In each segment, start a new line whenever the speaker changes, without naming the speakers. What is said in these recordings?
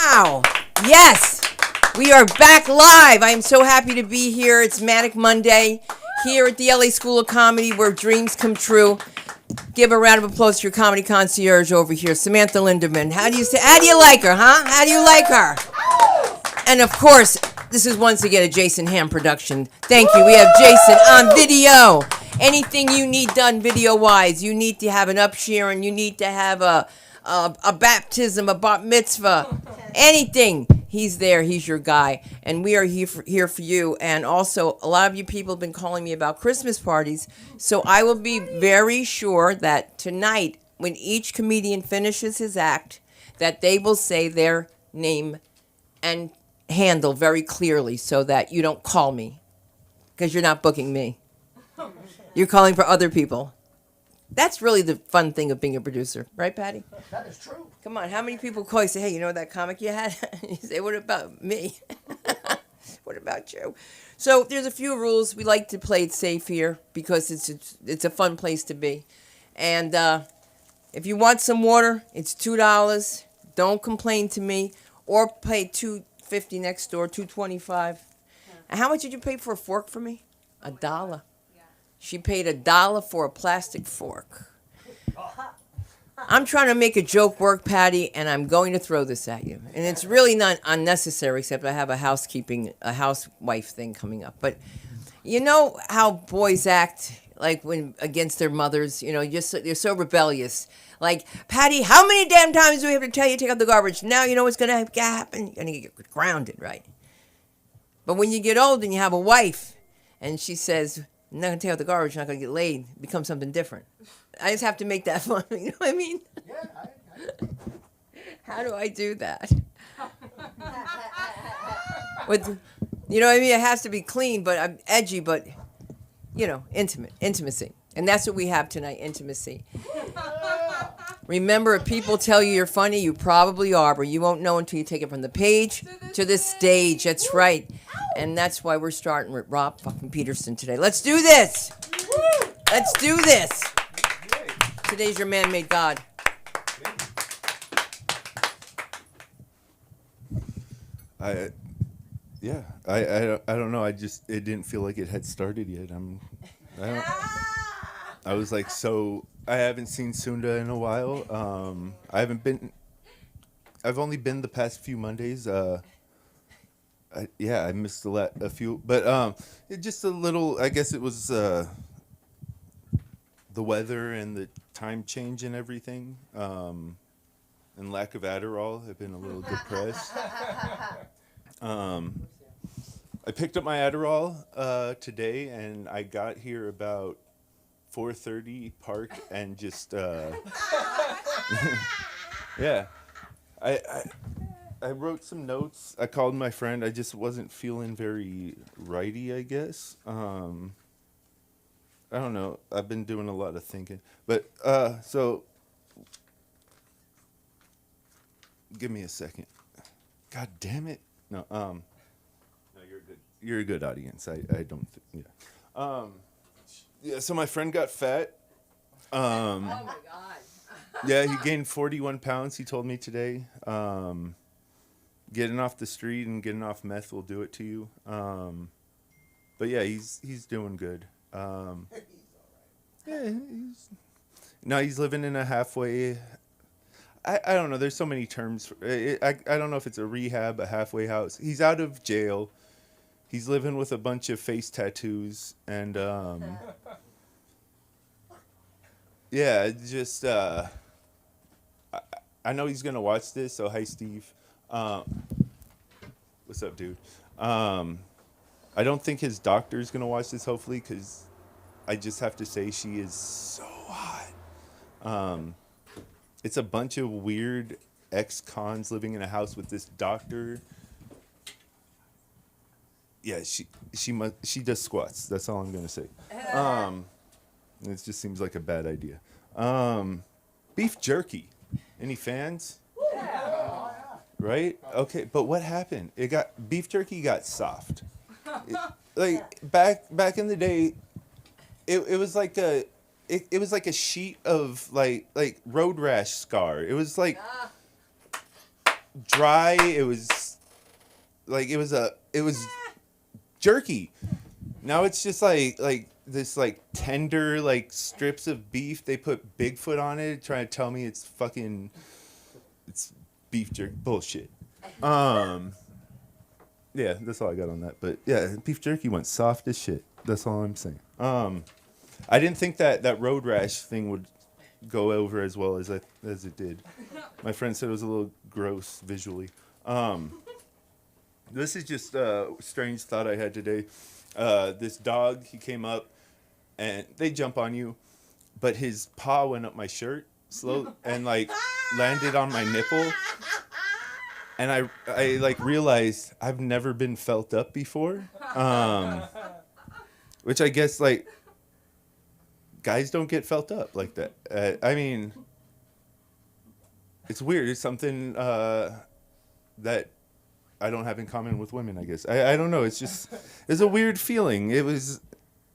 Wow. Yes. We are back live. I am so happy to be here. It's Manic Monday here at the LA School of Comedy where dreams come true. Give a round of applause to your comedy concierge over here, Samantha Linderman. How do you like her, huh? How do you like her? And of course, this is once again a Jason Ham production. Thank you. We have Jason on video. Anything you need done video-wise, you need to have an upshearing, you need to have a baptism, a bat mitzvah, anything. He's there. He's your guy. And we are here for you. And also, a lot of you people have been calling me about Christmas parties. So I will be very sure that tonight, when each comedian finishes his act, that they will say their name and handle very clearly so that you don't call me. Because you're not booking me. You're calling for other people. That's really the fun thing of being a producer. Right, Patty?
That is true.
Come on, how many people call you and say, hey, you know that comic you had? You say, what about me? What about you? So there's a few rules. We like to play it safe here because it's a fun place to be. And if you want some water, it's $2. Don't complain to me. Or pay $2.50 next door, $2.25. And how much did you pay for a fork for me? $1. She paid $1 for a plastic fork. I'm trying to make a joke work, Patty, and I'm going to throw this at you. And it's really not unnecessary, except I have a housewife thing coming up. But you know how boys act, like when against their mothers, you know, they're so rebellious. Like, Patty, how many damn times do we have to tell you to take out the garbage? Now you know what's going to happen. You're going to get grounded, right? But when you get old and you have a wife, and she says, I'm not going to take out the garbage, you're not going to get laid, it becomes something different. I just have to make that fun, you know what I mean?
Yeah,
How do I do that? You know what I mean? It has to be clean, but I'm edgy, but, you know, intimacy. And that's what we have tonight, intimacy. Remember, if people tell you you're funny, you probably are, but you won't know until you take it from the page to the stage. That's right. And that's why we're starting with Rob fucking Peterson today. Let's do this. Let's do this. Today's your man-made God.
I don't know. It didn't feel like it had started yet. I was like, so I haven't seen Sunda in a while. I've only been the past few Mondays. I missed a few, but just a little. I guess it was the weather and the time change and everything, and lack of Adderall. I've been a little depressed. I picked up my Adderall today, and I got here about 4:30 park and just yeah. I wrote some notes. I called my friend. I just wasn't feeling very righty, I guess. I don't know. I've been doing a lot of thinking. But so give me a second. God damn it. No, you're good. You're a good audience. I don't yeah, so my friend got fat.
Oh my God.
Yeah, he gained 41 pounds, he told me today. Getting off the street and getting off meth will do it to you. But yeah, he's doing good. Yeah, he's living in a halfway. I don't know. There's so many terms for it. I don't know if it's a rehab, a halfway house. He's out of jail. He's living with a bunch of face tattoos and yeah, it's just I know he's gonna watch this. So hi, Steve. What's up, dude? I don't think his doctor's gonna watch this. Hopefully, because I just have to say she is so hot. It's a bunch of weird ex-cons living in a house with this doctor. Yeah, she does squats. That's all I'm gonna say. It just seems like a bad idea. Beef jerky. Any fans?
yeah.
Right? Okay, but what happened? Beef jerky got soft. Back in the day, it was like a it was like a sheet of like road rash scar. It was like dry. It was like it was jerky. Now it's just like this like tender like strips of beef. They put Bigfoot on it, trying to tell me it's beef jerky. Bullshit. Yeah, that's all I got on that. But yeah, beef jerky went soft as shit. That's all I'm saying. I didn't think that road rash thing would go over as well as it did. My friend said it was a little gross visually. This is just a strange thought I had today. This dog, he came up, and they jump on you, but his paw went up my shirt slow and like landed on my nipple, and I like realized I've never been felt up before, which I guess like guys don't get felt up like that. I mean, it's weird. It's something that I don't have in common with women, I guess. I don't know. It's a weird feeling. It was,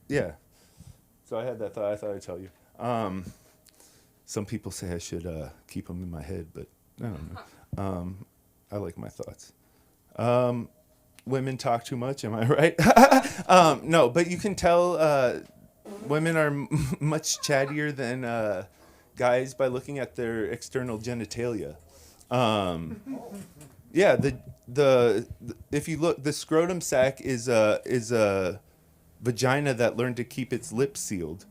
yeah. So I had that thought. I thought I'd tell you. Some people say I should keep them in my head, but I don't know. I like my thoughts. Women talk too much, am I right? No, but you can tell women are much chattier than guys by looking at their external genitalia. Yeah, the if you look, the scrotum sac is a vagina that learned to keep its lips sealed.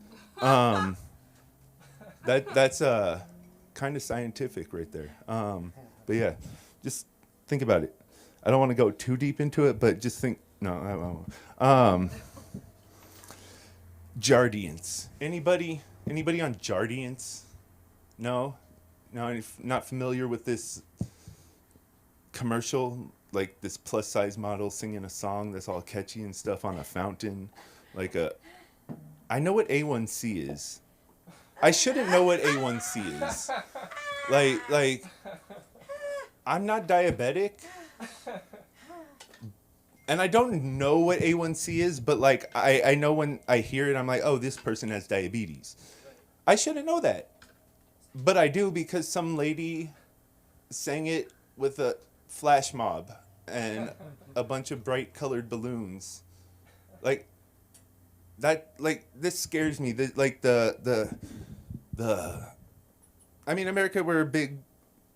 That's kind of scientific right there. But yeah, just think about it. I don't want to go too deep into it, but just think. No, I won't. Jardiance. Anybody on Jardiance? No, not familiar with this commercial, like this plus size model singing a song that's all catchy and stuff on a fountain, I know what A1C is. I shouldn't know what A1C is. Like I'm not diabetic, and I don't know what A1C is, but like I know when I hear it, I'm like, oh, this person has diabetes. I shouldn't know that, but I do because some lady sang it with a flash mob and a bunch of bright colored balloons, like that. Like this scares me. The I mean, America, we're a big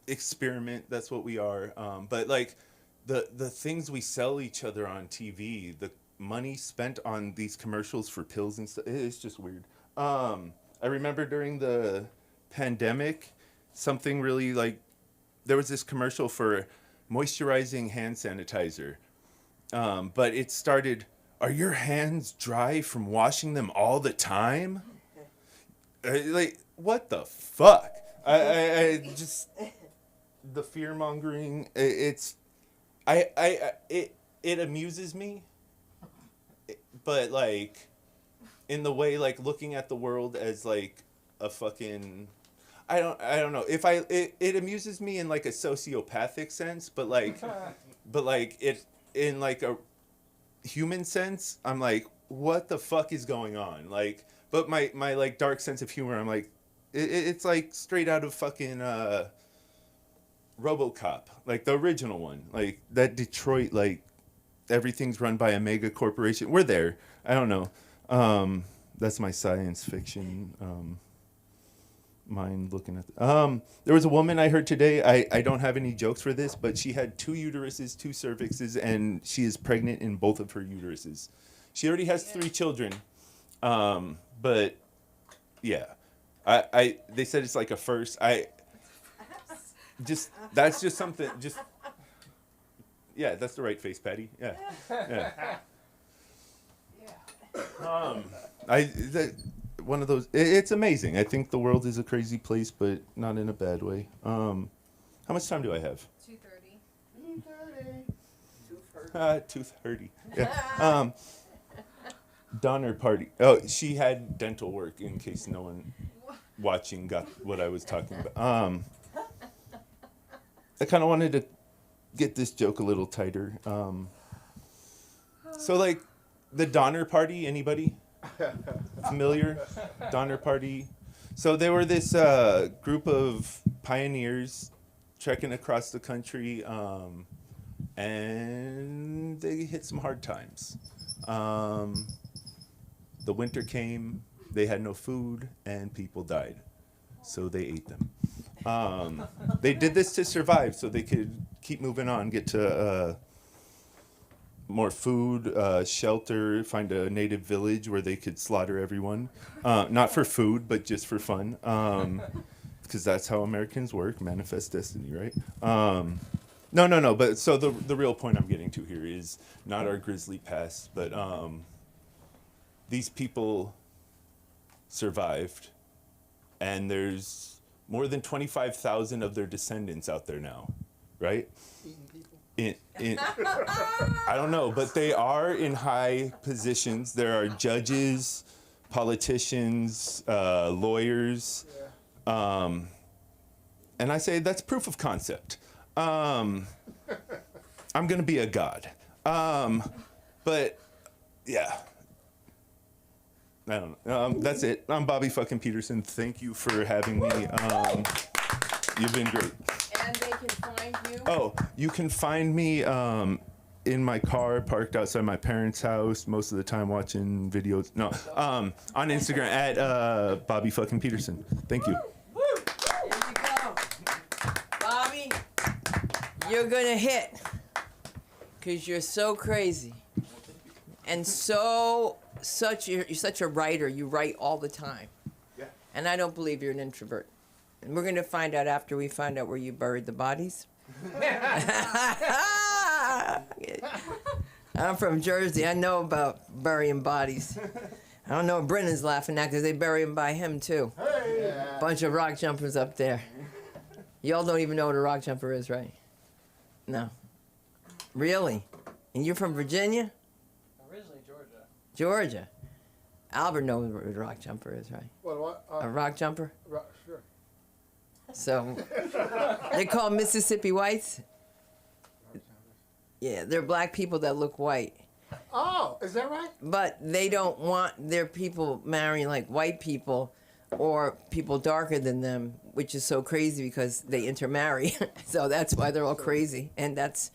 experiment. That's what we are. But like the things we sell each other on TV, the money spent on these commercials for pills and stuff, it's just weird. I remember during the pandemic, something really like there was this commercial for moisturizing hand sanitizer, but it started, are your hands dry from washing them all the time? Like, what the fuck? I just, the fear mongering, it amuses me, but like in the way, like looking at the world as like a fucking, I don't know if it amuses me in like a sociopathic sense, but like it in like a human sense, I'm like, what the fuck is going on? Like, but my like dark sense of humor, I'm like, it's like straight out of fucking RoboCop, like the original one, like that Detroit, like everything's run by a mega corporation. We're there. I don't know. That's my science fiction mind looking at there was a woman I heard today. I don't have any jokes for this, but she had 2 uteruses, 2 cervixes, and she is pregnant in both of her uteruses. She already has 3 children, but yeah, I they said it's like a first. That's just something. Just yeah, that's the right face, Patty. Yeah, yeah. One of those. It's amazing. I think the world is a crazy place, but not in a bad way. How much time do I have?
2:30.
2:30. Yeah. Donner party. Oh, she had dental work. In case no one watching got what I was talking about. I kind of wanted to get this joke a little tighter. So like the Donner party. Anybody? Familiar? Donner Party. So they were this group of pioneers trekking across the country, and they hit some hard times. The winter came, they had no food, and people died. So they ate them. They did this to survive so they could keep moving on, get to more food, shelter, find a native village where they could slaughter everyone. Not for food, but just for fun. Because that's how Americans work, manifest destiny, right? No. But so the real point I'm getting to here is not our grisly past, but these people survived, and there's more than 25,000 of their descendants out there now, right? In I don't know, but they are in high positions. There are judges, politicians, lawyers, and I say that's proof of concept. I'm gonna be a god, but yeah. I don't know. That's it. I'm Bobby fucking Peterson. Thank you for having me. You've been great.
And they can find you?
Oh, you can find me in my car parked outside my parents' house most of the time watching videos. No, on Instagram at Bobby fucking Peterson. Thank you.
Woo! There you go. Bobby, you're going to hit because you're so crazy. And you're such a writer. You write all the time.
Yeah.
And I don't believe you're an introvert. And we're going to find out after we find out where you buried the bodies. I'm from Jersey. I know about burying bodies. I don't know if Brennan's laughing now because they bury him by him too.
Hey. Yeah.
Bunch of rock jumpers up there. Y'all don't even know what a rock jumper is, right? No. Really? And you're from Virginia?
Originally Georgia.
Georgia. Albert knows what a rock jumper is, right?
What?
A rock jumper?
Sure.
So, they're called Mississippi whites. Yeah, they're black people that look white.
Oh, is that right?
But they don't want their people marrying like white people or people darker than them, which is so crazy because they intermarry. So that's why they're all crazy. And that's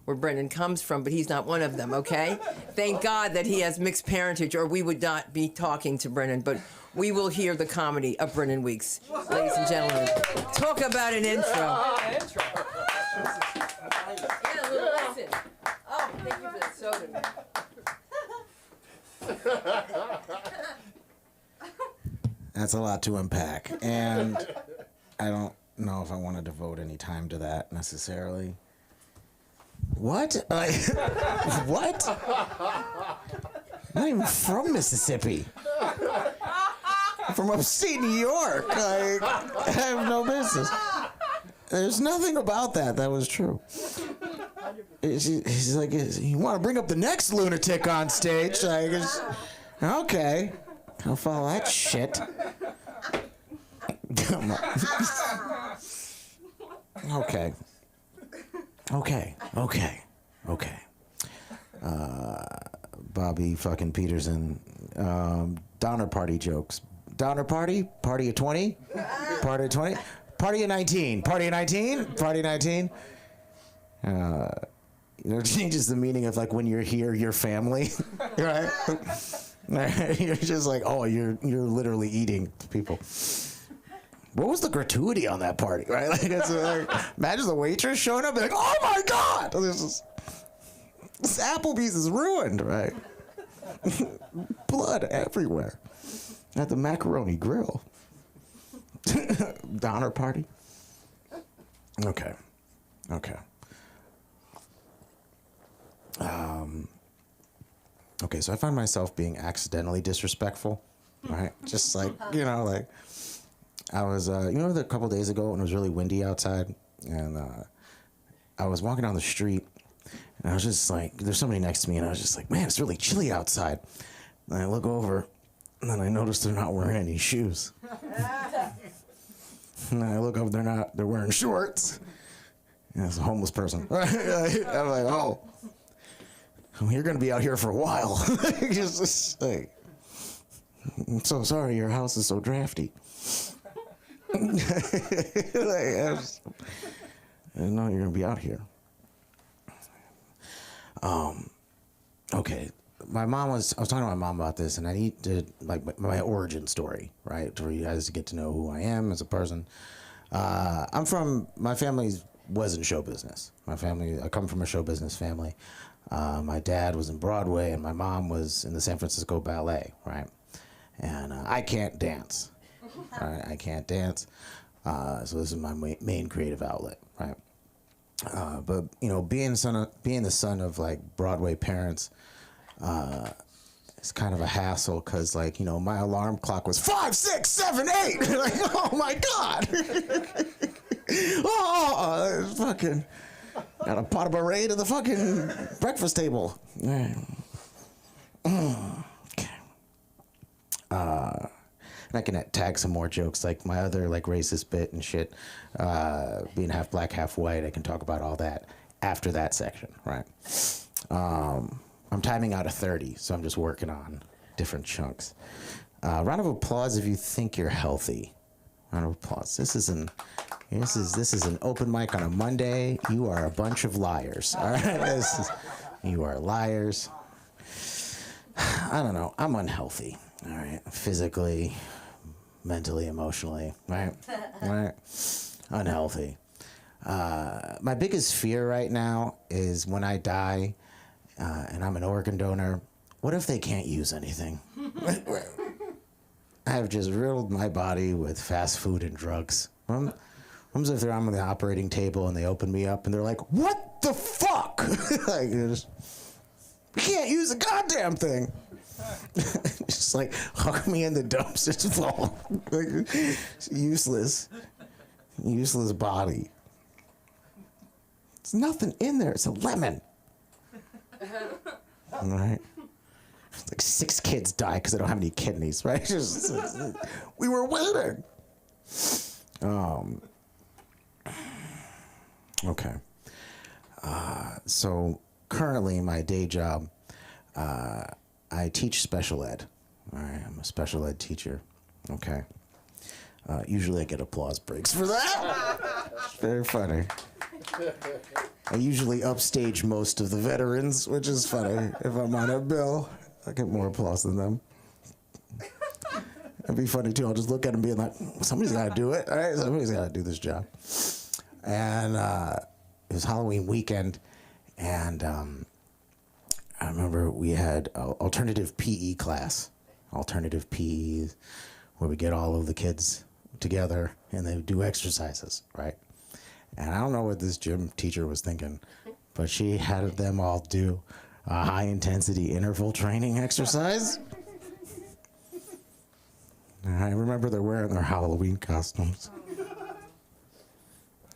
where Brendan comes from, but he's not one of them, okay? Thank God that he has mixed parentage, or we would not be talking to Brendan. But we will hear the comedy of Brendan Weeks. Ladies and gentlemen, talk about an intro.
Yeah, intro.
Yeah, a little lesson. Oh, thank you for that soda, man.
That's a lot to unpack, and I don't know if I want to devote any time to that necessarily. What? What? I'm not even from Mississippi. I'm from upstate New York. I have no business. There's nothing about that was true. He's like, you want to bring up the next lunatic on stage? I guess, okay. I'll follow that shit. Come on. Okay. Bobby fucking Peterson. Donner party jokes. Donner party? Party of 20? Party of 20? Party of 19. Party of 19? Party of 19? It changes the meaning of like when you're here, your family, right? You're just like, oh, you're literally eating people. What was the gratuity on that party, right? Like, it's like imagine the waitress showing up, like, oh my God, this Applebee's is ruined, right? Blood everywhere at the macaroni grill. Donner party. Okay. Okay, so I find myself being accidentally disrespectful, right? Just like, like I was, a couple days ago when it was really windy outside, and I was walking down the street, and I was just like, there's somebody next to me, and I was just like, man, it's really chilly outside. And I look over, and then I notice they're not wearing any shoes. And I look up, they're wearing shorts. And it's a homeless person. I'm like, oh. You're going to be out here for a while. Just like, I'm so sorry your house is so drafty. I didn't know you were gonna be out here. Okay. I was talking to my mom about this, and I need to, like, my origin story, right? For you guys to get to know who I am as a person. My family was in show business. I come from a show business family. My dad was in Broadway, and my mom was in the San Francisco Ballet, right? And I can't dance, right? I can't dance. So this is my main creative outlet, right? But being the son of like Broadway parents, it's kind of a hassle because my alarm clock was 5, 6, 7, 8. Like, oh my god! Oh, fucking got a pot of beret to the fucking breakfast table. Okay. And I can tag some more jokes, like my other racist bit and shit. Being half black, half white, I can talk about all that after that section, right? I'm timing out of 30, so I'm just working on different chunks. Round of applause if you think you're healthy. Round of applause. This is an open mic on a Monday. You are a bunch of liars. All right, you are liars. I don't know. I'm unhealthy. All right, physically, mentally, emotionally. Right, right. Unhealthy. My biggest fear right now is when I die, and I'm an organ donor. What if they can't use anything? I have just riddled my body with fast food and drugs. What if I'm on the operating table and they open me up and they're like, "What the fuck?" We can't use a goddamn thing. Just huck me in the dumpster full. Useless body. There's nothing in there. It's a lemon. All right. 6 kids die because they don't have any kidneys, right? We were waiting. Okay. So currently, my day job, I teach special ed. All right, I'm a special ed teacher. Okay. Usually I get applause breaks for that. It's very funny. I usually upstage most of the veterans, which is funny. If I'm on a bill, I get more applause than them. It'd be funny too. I'll just look at them being like, somebody's got to do it. All right, somebody's got to do this job. And it was Halloween weekend, and I remember we had alternative PE class. Alternative PE, where we get all of the kids together and they do exercises, right? And I don't know what this gym teacher was thinking, but she had them all do a high-intensity interval training exercise. And I remember they're wearing their Halloween costumes.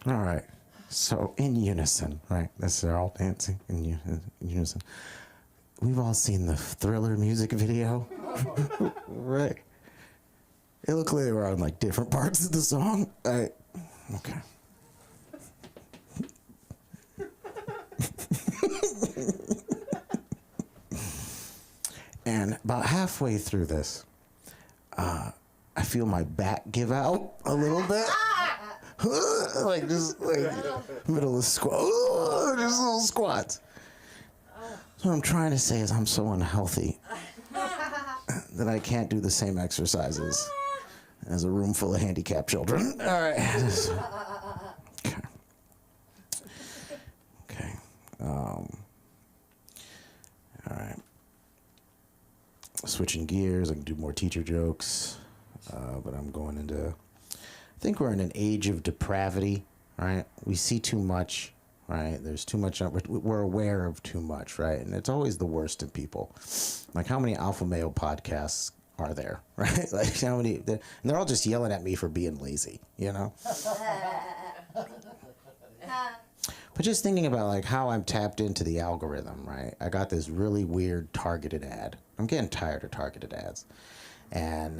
All right, so in unison, right? They're all dancing in unison. We've all seen the Thriller music video, right? It looked like they were on different parts of the song. Okay. And about halfway through this, I feel my back give out a little bit. Middle of squat, just little squats. So what I'm trying to say is I'm so unhealthy that I can't do the same exercises as a room full of handicapped children. All right. Okay. All right. Switching gears, I can do more teacher jokes, but I'm going into, I think we're in an age of depravity, right? We see too much, right? There's too much, we're aware of too much, right? And it's always the worst in people. How many alpha male podcasts are there, right? How many, and they're all just yelling at me for being lazy, But just thinking about how I'm tapped into the algorithm, right? I got this really weird targeted ad. I'm getting tired of targeted ads. And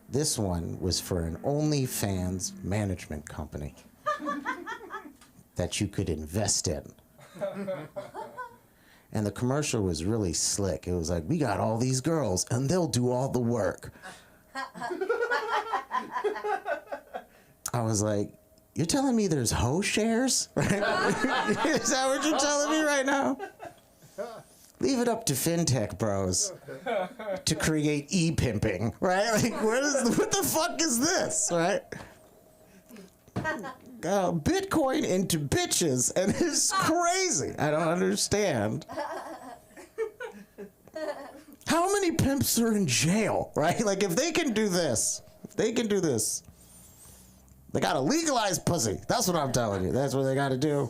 this one was for an OnlyFans management company that you could invest in. And the commercial was really slick. It was we got all these girls and they'll do all the work. I was like, You're telling me there's hoe shares? Right? Is that what you're telling me right now? Leave it up to fintech bros to create e-pimping, right? Like, what the fuck is this, right? Bitcoin into bitches, and it's crazy. I don't understand. How many pimps are in jail, right? Like, if they can do this, they gotta legalize pussy. That's what I'm telling you. That's what they gotta do.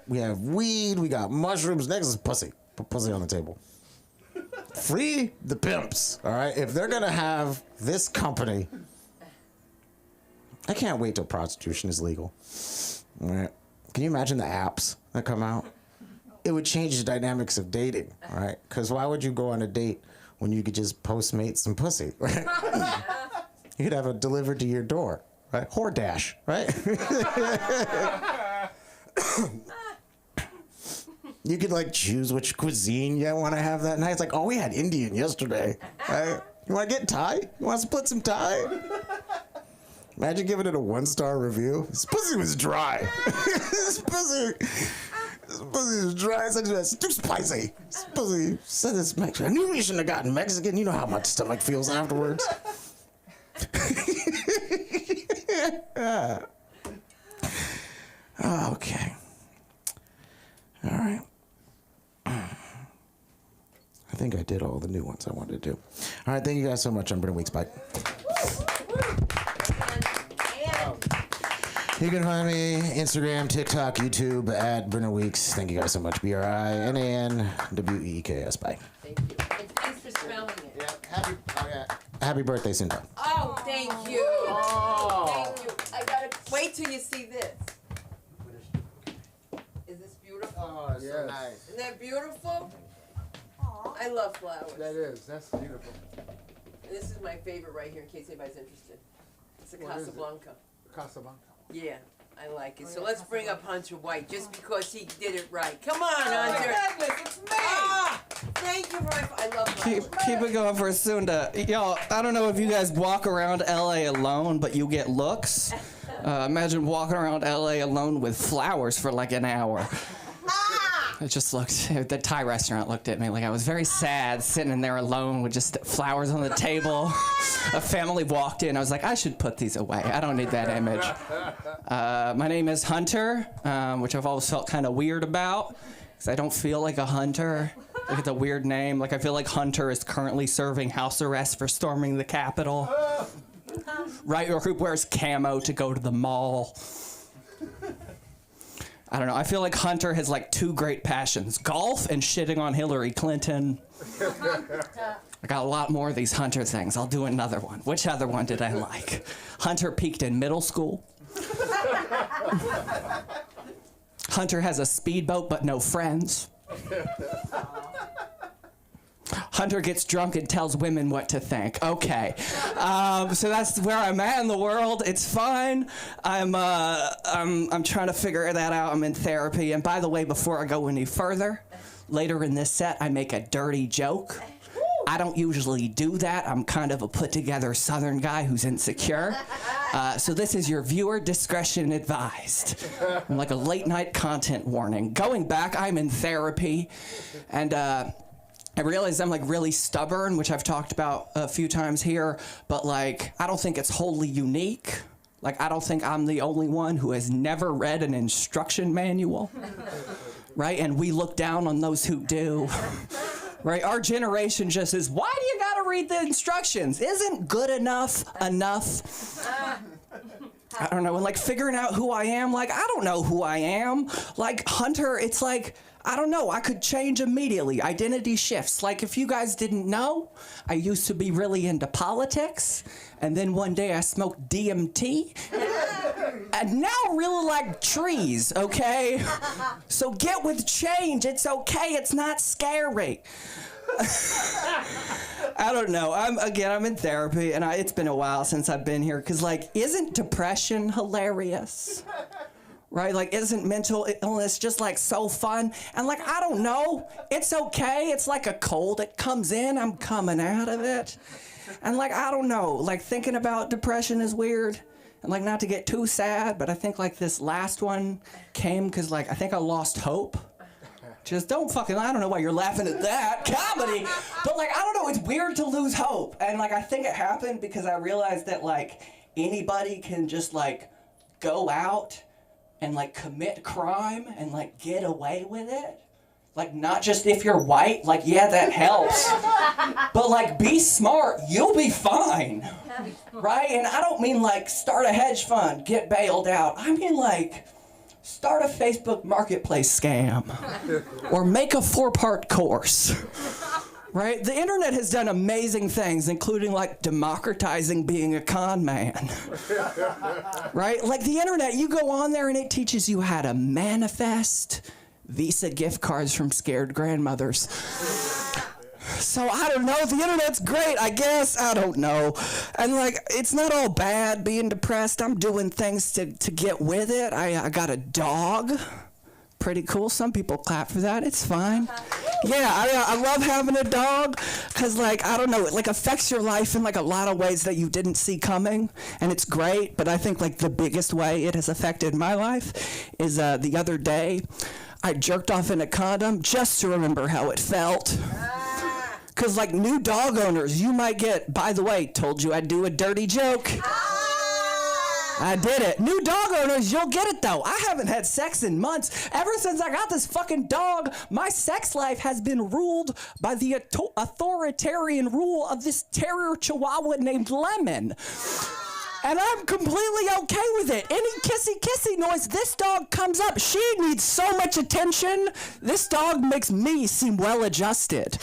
We have weed, we got mushrooms, next is pussy. Put pussy on the table. Free the pimps, all right? If they're gonna have this company, I can't wait till prostitution is legal. All right? Can you imagine the apps that come out? It would change the dynamics of dating, all right? Because why would you go on a date when you could just Postmate some pussy, right? You could have it delivered to your door, right? Whoredash, right? You could like choose which cuisine you want to have that night. It's like, oh, we had Indian yesterday. Right? You want to get Thai? You want to split some Thai? Imagine giving it a 1-star review. This pussy was dry. This pussy was dry. It's too spicy. This pussy said this Mexican. I knew we shouldn't have gotten Mexican. You know how my stomach feels afterwards. Okay. All right. I think I did all the new ones I wanted to do. All right, thank you guys so much. I'm Brennan Weeks. Bye. You can find me Instagram, TikTok, YouTube at Brennan Weeks. Thank you guys so much. BRINANWEEKS. Bye.
Thank you. And thanks for spelling it.
Yeah, happy birthday, Sinta.
Oh, thank you.
Oh.
Thank you. I gotta wait till you see this. Is this beautiful?
Oh, it's so nice.
Isn't that beautiful? I love flowers.
That is. That's beautiful.
This is my favorite right here, in case anybody's interested. It's a
What is it?
Casablanca.
Casablanca.
Yeah, I like it. So let's bring up Hunter White, just because he did it right. Come on,
Oh my
Hunter.
goodness, it's me!
Ah, thank you, Ryan. I love flowers.
Keep it going for Sunda. Yo, I don't know if you guys walk around LA alone, but you get looks. Imagine walking around LA alone with flowers for like an hour. It just looked, the Thai restaurant looked at me like I was very sad sitting in there alone with just flowers on the table. A family walked in. I was like, I should put these away. I don't need that image. My name is Hunter, which I've always felt kind of weird about because I don't feel like a hunter. Like it's a weird name. Like I feel like Hunter is currently serving house arrest for storming the Capitol. Right? Or who wears camo to go to the mall. I don't know. I feel like Hunter has like 2 great passions: golf and shitting on Hillary Clinton. I got a lot more of these Hunter things. I'll do another one. Which other one did I like? Hunter peaked in middle school. Hunter has a speedboat but no friends. Hunter gets drunk and tells women what to think. Okay, so that's where I'm at in the world. It's fine. I'm trying to figure that out. I'm in therapy. And by the way, before I go any further, later in this set, I make a dirty joke. I don't usually do that. I'm kind of a put-together Southern guy who's insecure. So this is your viewer discretion advised. I'm like a late-night content warning. Going back, I'm in therapy, and I realize I'm like really stubborn, which I've talked about a few times here, but like, I don't think it's wholly unique. Like, I don't think I'm the only one who has never read an instruction manual, right? And we look down on those who do, right? Our generation just says, why do you gotta read the instructions? Isn't good enough enough? I don't know, and like figuring out who I am, like, I don't know who I am. Like, Hunter, it's like, I don't know, I could change immediately. Identity shifts. Like, if you guys didn't know, I used to be really into politics, and then one day I smoked DMT, and now I really like trees, okay? So get with change. It's okay. It's not scary. I don't know. I'm in therapy, and it's been a while since I've been here, because, like, isn't depression hilarious? Right? Like, isn't mental illness just, like, so fun? And, like, I don't know. It's okay. It's like a cold. It comes in. I'm coming out of it. And like, I don't know, like thinking about depression is weird. And like, not to get too sad, but I think like this last one came because like, I think I lost hope. Just don't fucking, I don't know why you're laughing at that. Comedy! But like, I don't know, it's weird to lose hope. And like, I think it happened because I realized that like, anybody can just like, go out and like commit crime and like get away with it. Like, not just if you're white, like, yeah, that helps. But like, be smart, you'll be fine. Right? And I don't mean like, start a hedge fund, get bailed out. I mean like, start a Facebook marketplace scam. Or make a 4-part course. Right? The internet has done amazing things, including like democratizing being a con man. Right? Like the internet, you go on there and it teaches you how to manifest Visa gift cards from scared grandmothers. So I don't know, the internet's great, I guess, I don't know. And like, it's not all bad being depressed. I'm doing things to get with it. I got a dog. Pretty cool. Some people clap for that. It's fine. Yeah, I love having a dog because, like, I don't know, it like affects your life in like a lot of ways that you didn't see coming, and it's great. But I think like the biggest way it has affected my life is the other day I jerked off in a condom just to remember how it felt. Because like new dog owners, you might get, by the way, told you I'd do a dirty joke. I did it. New dog owners, you'll get it though. I haven't had sex in months. Ever since I got this fucking dog, my sex life has been ruled by the authoritarian rule of this terrier chihuahua named Lemon. And I'm completely okay with it. Any kissy noise, this dog comes up. She needs so much attention. This dog makes me seem well adjusted.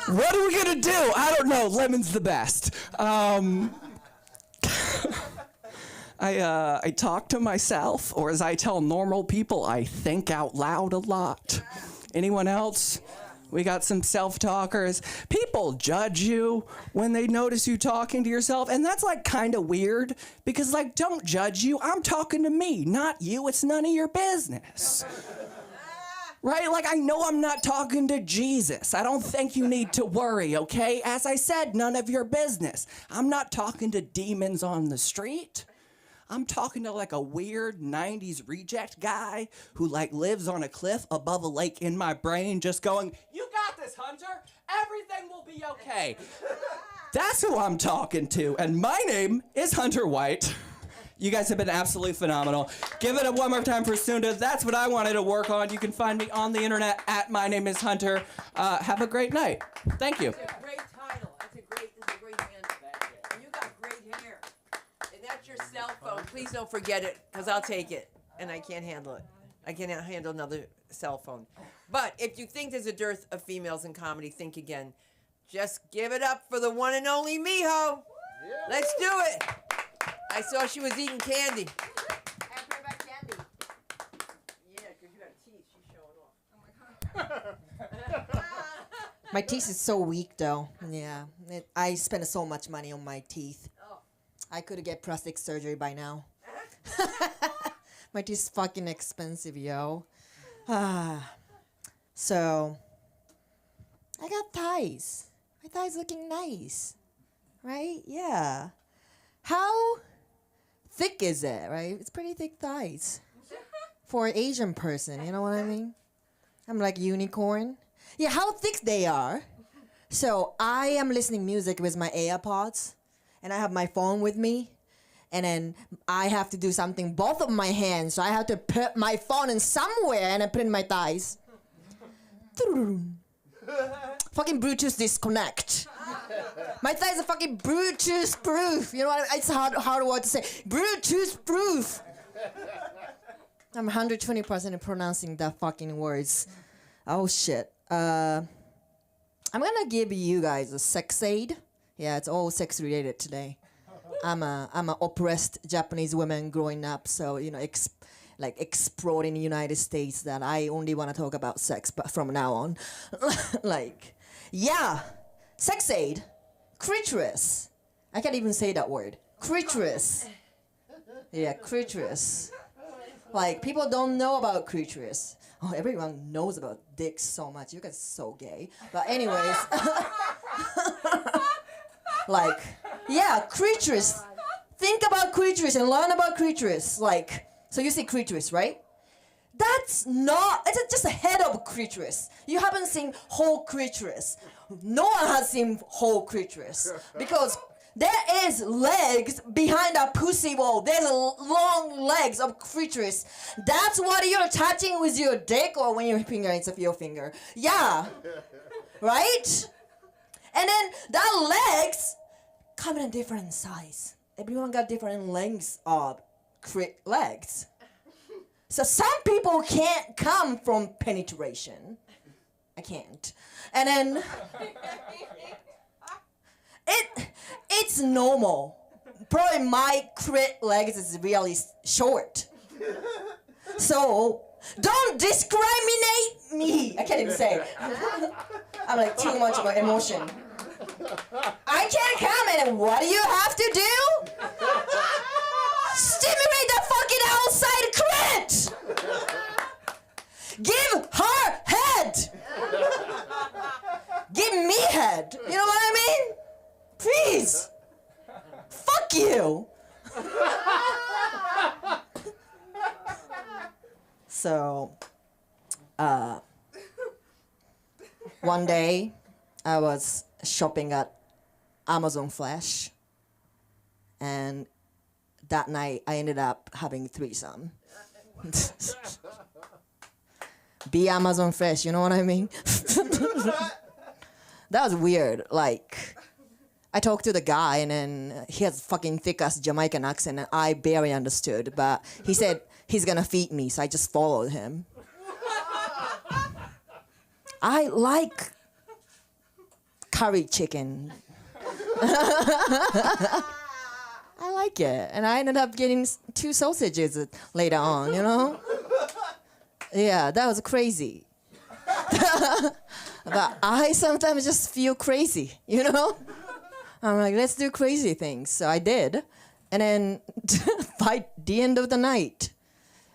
What are we gonna do? I don't know. Lemon's the best. I talk to myself, or as I tell normal people, I think out loud a lot. Anyone else? We got some self-talkers. People judge you when they notice you talking to yourself, and that's like kind of weird because like, don't judge you. I'm talking to me, not you. It's none of your business. Right? Like, I know I'm not talking to Jesus. I don't think you need to worry, okay? As I said, none of your business. I'm not talking to demons on the street. I'm talking to like a weird 90s reject guy who like lives on a cliff above a lake in my brain just going, you got this, Hunter. Everything will be okay. That's who I'm talking to. And my name is Hunter White. You guys have been absolutely phenomenal. Give it up one more time for Sunda. That's what I wanted to work on. You can find me on the internet at My Name is Hunter. Have a great night. Thank you.
It's a great title. It's a great handle. And you got great hair. And that's your cell phone. Please don't forget it, because I'll take it. And I can't handle it. I can't handle another cell phone. But if you think there's a dearth of females in comedy, think again. Just give it up for the one and only Miho. Yeah. Let's do it. I saw she was eating candy.
Ask me about candy.
Yeah, because you got teeth. She's showing off.
My teeth is so weak though. Yeah. I spend so much money on my teeth.
Oh.
I could get plastic surgery by now. My teeth is fucking expensive, yo. So, I got thighs. My thighs looking nice. Right? Yeah. How thick is it, right? It's pretty thick thighs. For an Asian person, you know what I mean? I'm like unicorn. Yeah, how thick they are. So I am listening music with my AirPods, and I have my phone with me, and then I have to do something both of my hands, so I have to put my phone in somewhere and I put it in my thighs. Fucking Bluetooth disconnect. My thighs are fucking Bluetooth proof. You know what I mean? It's hard word to say. Bluetooth proof. I'm 120% in pronouncing the fucking words. Oh shit. I'm gonna give you guys a sex aid. Yeah, it's all sex related today. I'm a oppressed Japanese woman growing up, so you know, exploring the United States that I only want to talk about sex, but from now on, like, yeah, sex aid, clitoris. I can't even say that word. Clitoris. Yeah, clitoris. Like, people don't know about clitoris. Oh, everyone knows about dicks so much. You guys are so gay. But anyways. Like, yeah, creatures. Think about creatures and learn about creatures. Like, so you see creatures, right? That's not, it's just a head of creatures. You haven't seen whole creatures. No one has seen whole creatures. Because there is legs behind a pussy wall. There's long legs of creatures. That's what you're touching with your dick or when your finger ends up your finger. Yeah. Right? And then that legs come in a different size. Everyone got different lengths of legs. So some people can't come from penetration. I can't. And then it's normal. Probably my clit legs is really short. So don't discriminate me. I can't even say. I'm like too much of an emotion. I can't come and what do you have to do? Stimulate the fucking outside clit! Give her head! Give me head! You know what I mean? Please! Fuck you! So, one day I was shopping at Amazon Flash, and that night I ended up having threesome. Be Amazon Fresh, you know what I mean? That was weird. Like, I talked to the guy, and then he has fucking thick ass Jamaican accent, and I barely understood. But he said he's gonna feed me, so I just followed him. I like curry chicken. I like it, and I ended up getting 2 sausages later on. You know? Yeah, that was crazy. But I sometimes just feel crazy, you know? I'm like, let's do crazy things. So I did. And then by the end of the night,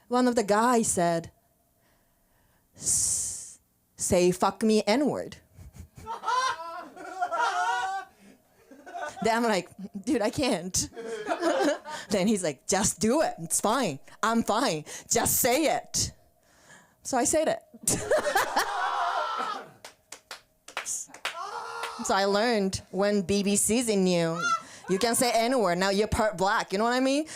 one of the guys said, say fuck me N-word. Then I'm like, dude, I can't. Then he's like, just do it. It's fine. I'm fine. Just say it. So I said it. So I learned when BBC's in you, you can say N-word. Now you're part black. You know what I mean?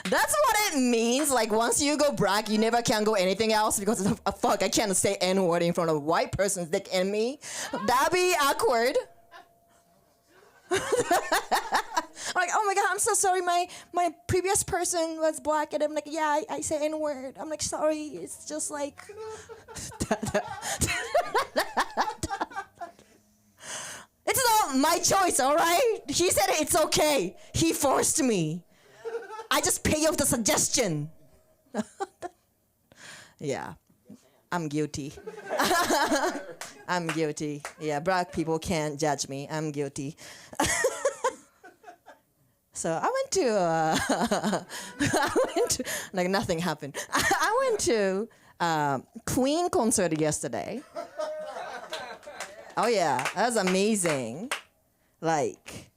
That's what it means. Like, once you go black, you never can go anything else because fuck, I can't say N-word in front of a white person's dick and me. That'd be awkward. I'm like, oh my God, I'm so sorry. My previous person was black, and I'm like, yeah, I say N-word. I'm like, sorry. It's just like. It's not my choice, all right? He said it's okay. He forced me. I just pay off the suggestion. Yeah, I'm guilty. I'm guilty. Yeah, black people can't judge me. I'm guilty. So I went to, like nothing happened. I went to Queen concert yesterday. Oh yeah, that was amazing. Like,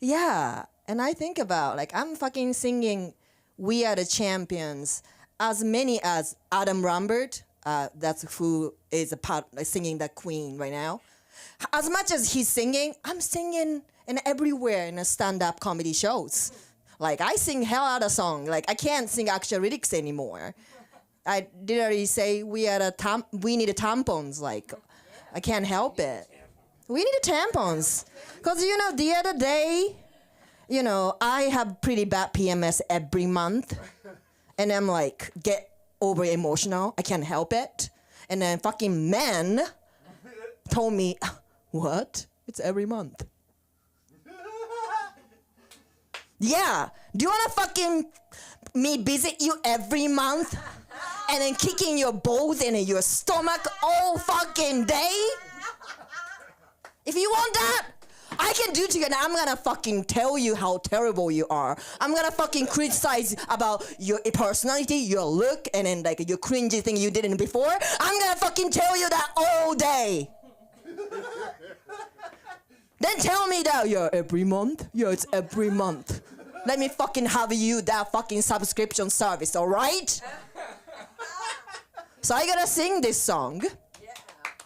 yeah. And I think about, like, I'm fucking singing We Are the Champions as many as Adam Lambert, that's who is singing the Queen right now. As much as he's singing, I'm singing in everywhere in a stand-up comedy shows. Like, I sing hell out of song. Like, I can't sing actual lyrics anymore. I literally say, we need a tampons. Like, I can't help it. We need a tampons. Because, you know, the other day, you know, I have pretty bad PMS every month. And I'm like, get over emotional. I can't help it. And then fucking men told me, what? It's every month. Yeah. Do you want to fucking me visit you every month? And then kicking your balls in your stomach all fucking day? If you want that, I can do it to you, and I'm gonna fucking tell you how terrible you are. I'm gonna fucking criticize about your personality, your look, and then like your cringy thing you did before. I'm gonna fucking tell you that all day. Then tell me that, yeah, every month? Yeah, it's every month. Let me fucking have you that fucking subscription service, all right? So I gotta sing this song.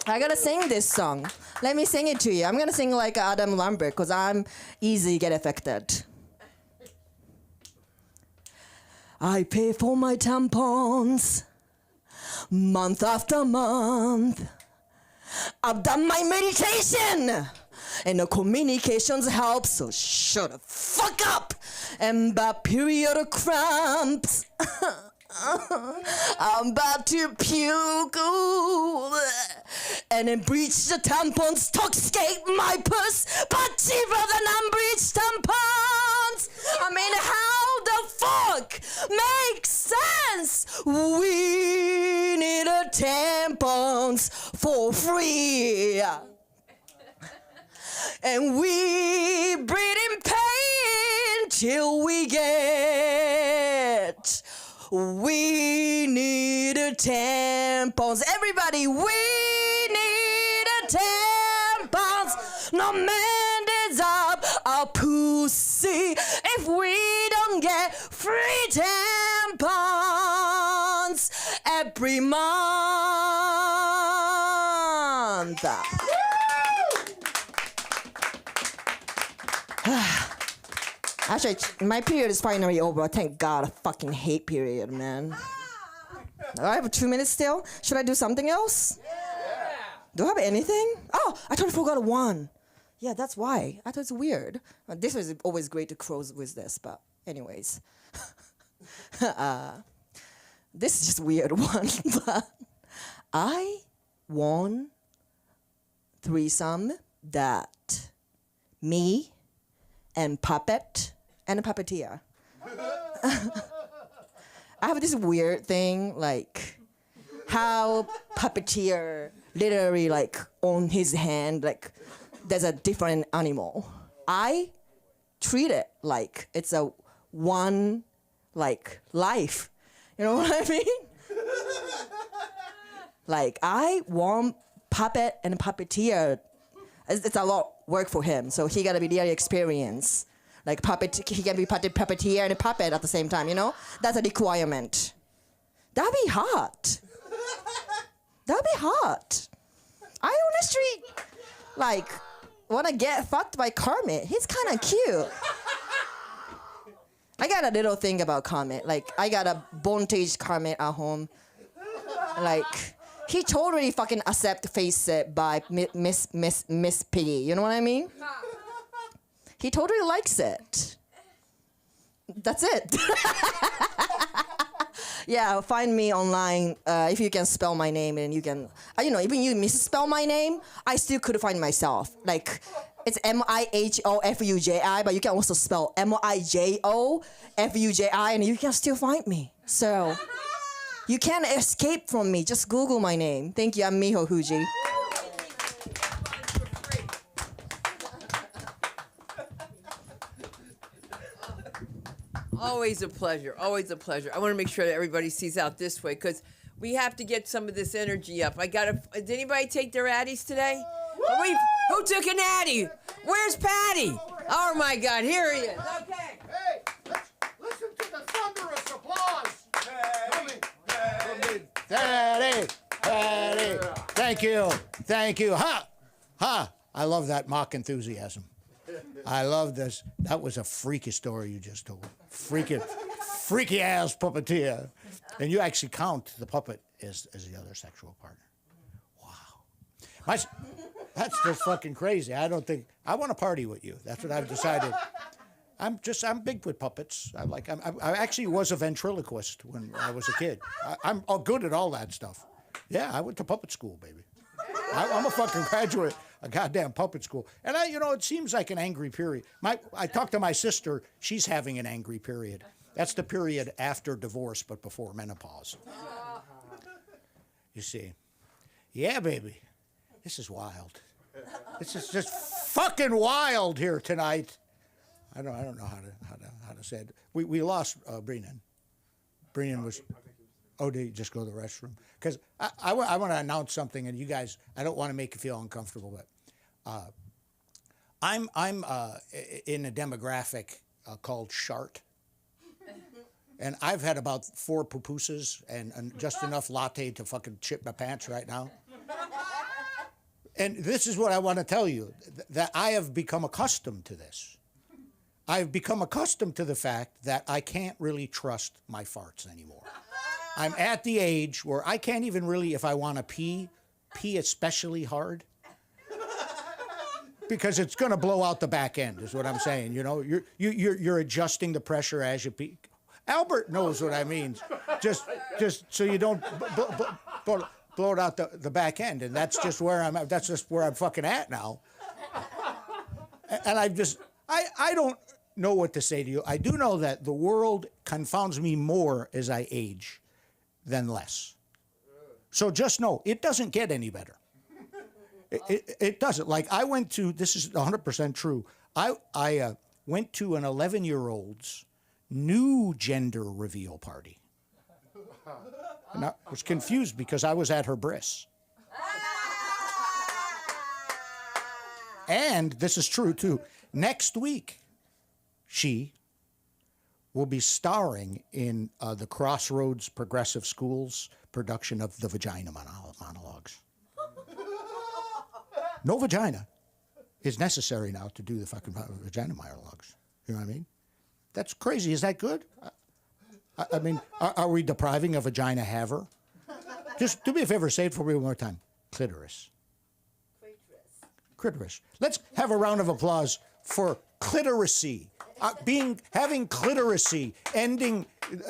I gotta sing this song. Let me sing it to you. I'm gonna sing like Adam Lambert because I'm easy get affected. I pay for my tampons month after month. I've done my meditation and the communications help, so shut the fuck up. And about period cramps. I'm about to puke. And then breach the tampons, toxicate my puss, but cheaper than unbreached tampons. I mean, how the fuck makes sense? We need a tampons for free. And we breathe in pain till we get. We need a tampons. Everybody, we need a tampons. No man deserve a pussy if we don't get free tampons every month. Actually, my period is finally over. Thank God. I fucking hate period, man. I have 2 minutes still. Should I do something else? Yeah. Do I have anything? Oh, I totally forgot one. Yeah, that's why. I thought it's weird. This is always great to close with this, but anyways. This is just a weird one. But I won threesome that me and puppet and a puppeteer. I have this weird thing, like how puppeteer literally like on his hand, like there's a different animal. I treat it like it's a one like life. You know what I mean? Like I want puppet and puppeteer. It's a lot of work for him, so he gotta be really experienced. Like puppet, he can be puppeteer and a puppet at the same time, you know? That's a requirement. That'd be hot. That'd be hot. I honestly, like, wanna get fucked by Kermit. He's kinda cute. I got a little thing about Kermit. Like, I got a bondage Kermit at home. Like, he totally fucking accept face it by Miss Piggy. You know what I mean? He totally likes it. That's it. Yeah, find me online if you can spell my name and you can, even you misspell my name, I still could find myself. Like, it's Mihofuji, but you can also spell Mijofuji and you can still find me. So, you can't escape from me. Just Google my name. Thank you, I'm Miho Fuji.
Always a pleasure. Always a pleasure. I want to make sure that everybody sees out this way because we have to get some of this energy up. Did anybody take their Addies today? Who took an Addy? Where's Patty? Oh my God, here he is. Okay.
Hey, listen to the thunderous applause. Patty. Thank you. Ha! I love that mock enthusiasm. I love this. That was a freaky story you just told. Freaky ass puppeteer. And you actually count the puppet as the other sexual partner. Wow. That's just fucking crazy. I want to party with you. That's what I've decided. I'm big with puppets. I actually was a ventriloquist when I was a kid. I'm good at all that stuff. Yeah, I went to puppet school, baby. I'm a fucking graduate of goddamn puppet school. And it seems like an angry period. I talked to my sister. She's having an angry period. That's the period after divorce, but before menopause. You see. Yeah, baby. This is wild. This is just fucking wild here tonight. I don't know how to say it. We lost Brennan. Brennan was. Oh, did he just go to the restroom? Because I want to announce something, and you guys, I don't want to make you feel uncomfortable, but I'm in a demographic called Shart. And I've had about 4 pupusas and just enough latte to fucking shit my pants right now. And this is what I want to tell you, that I have become accustomed to this. I've become accustomed to the fact that I can't really trust my farts anymore. I'm at the age where I can't even really, if I want to pee especially hard. Because it's going to blow out the back end, is what I'm saying. You know, you're adjusting the pressure as you pee. Albert knows what I mean. Just so you don't blow it out the back end, and that's just where I'm at. That's just where I'm fucking at now. And I don't know what to say to you. I do know that the world confounds me more as I age than less. So just know it doesn't get any better. It doesn't. Like I went to, this is 100% true. I went to an 11-year-old's new gender reveal party. And I was confused because I was at her bris. And this is true too. Next week, she will be starring in the Crossroads Progressive Schools production of the Vagina Monologues. No vagina is necessary now to do the fucking vagina monologues. You know what I mean? That's crazy. Is that good? I mean, are we depriving a vagina haver? Just do me a favor, say it for me one more time. Clitoris. Clitoris. Let's have a round of applause for clitorisy. Having clitorisy, ending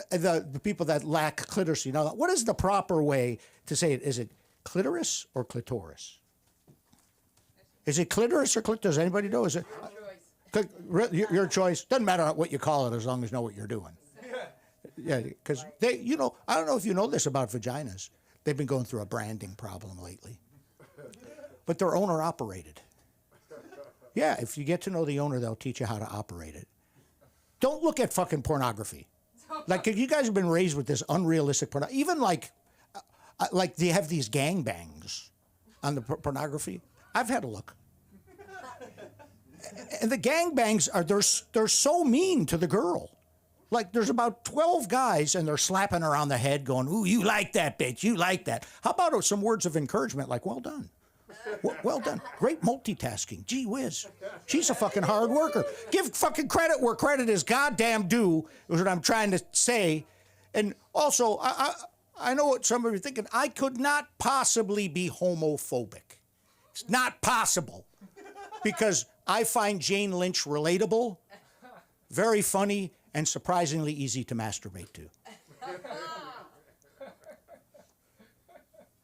the people that lack clitorisy. Now, what is the proper way to say it? Is it clitoris or clitoris? Is it clitoris or clitoris? Does anybody know? Is it your choice? Doesn't matter what you call it as long as you know what you're doing. Yeah, because they, you know, I don't know if you know this about vaginas. They've been going through a branding problem lately. But they're owner operated. Yeah, if you get to know the owner, they'll teach you how to operate it. Don't look at fucking pornography. Like, you guys have been raised with this unrealistic pornography. Even like they have these gangbangs on the pornography. I've had a look. And the gangbangs they're so mean to the girl. Like, there's about 12 guys, and they're slapping her on the head going, ooh, you like that, bitch, you like that. How about some words of encouragement like, well done. Well done. Great multitasking. Gee whiz. She's a fucking hard worker. Give fucking credit where credit is goddamn due, is what I'm trying to say. And also, I know what some of you are thinking. I could not possibly be homophobic. It's not possible. Because I find Jane Lynch relatable, very funny, and surprisingly easy to masturbate to.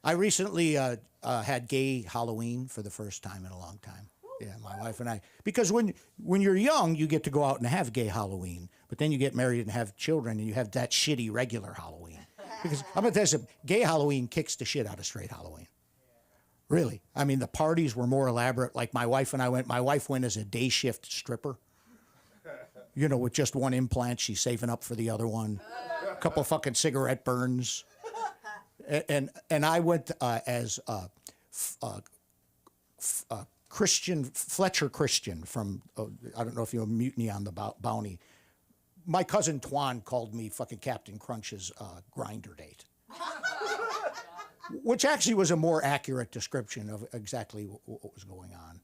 I recently had gay Halloween for the first time in a long time. Yeah, my wife and I. Because when you're young, you get to go out and have gay Halloween. But then you get married and have children, and you have that shitty regular Halloween. Because I'm going to tell you something, gay Halloween kicks the shit out of straight Halloween. Really. I mean, the parties were more elaborate. Like my wife and I went. My wife went as a day shift stripper. You know, with just one implant, she's saving up for the other one. A couple fucking cigarette burns. And I went as Christian, Fletcher Christian from, I don't know if you know Mutiny on the Bounty. My cousin Twan called me fucking Captain Crunch's grinder date. Which actually was a more accurate description of exactly what was going on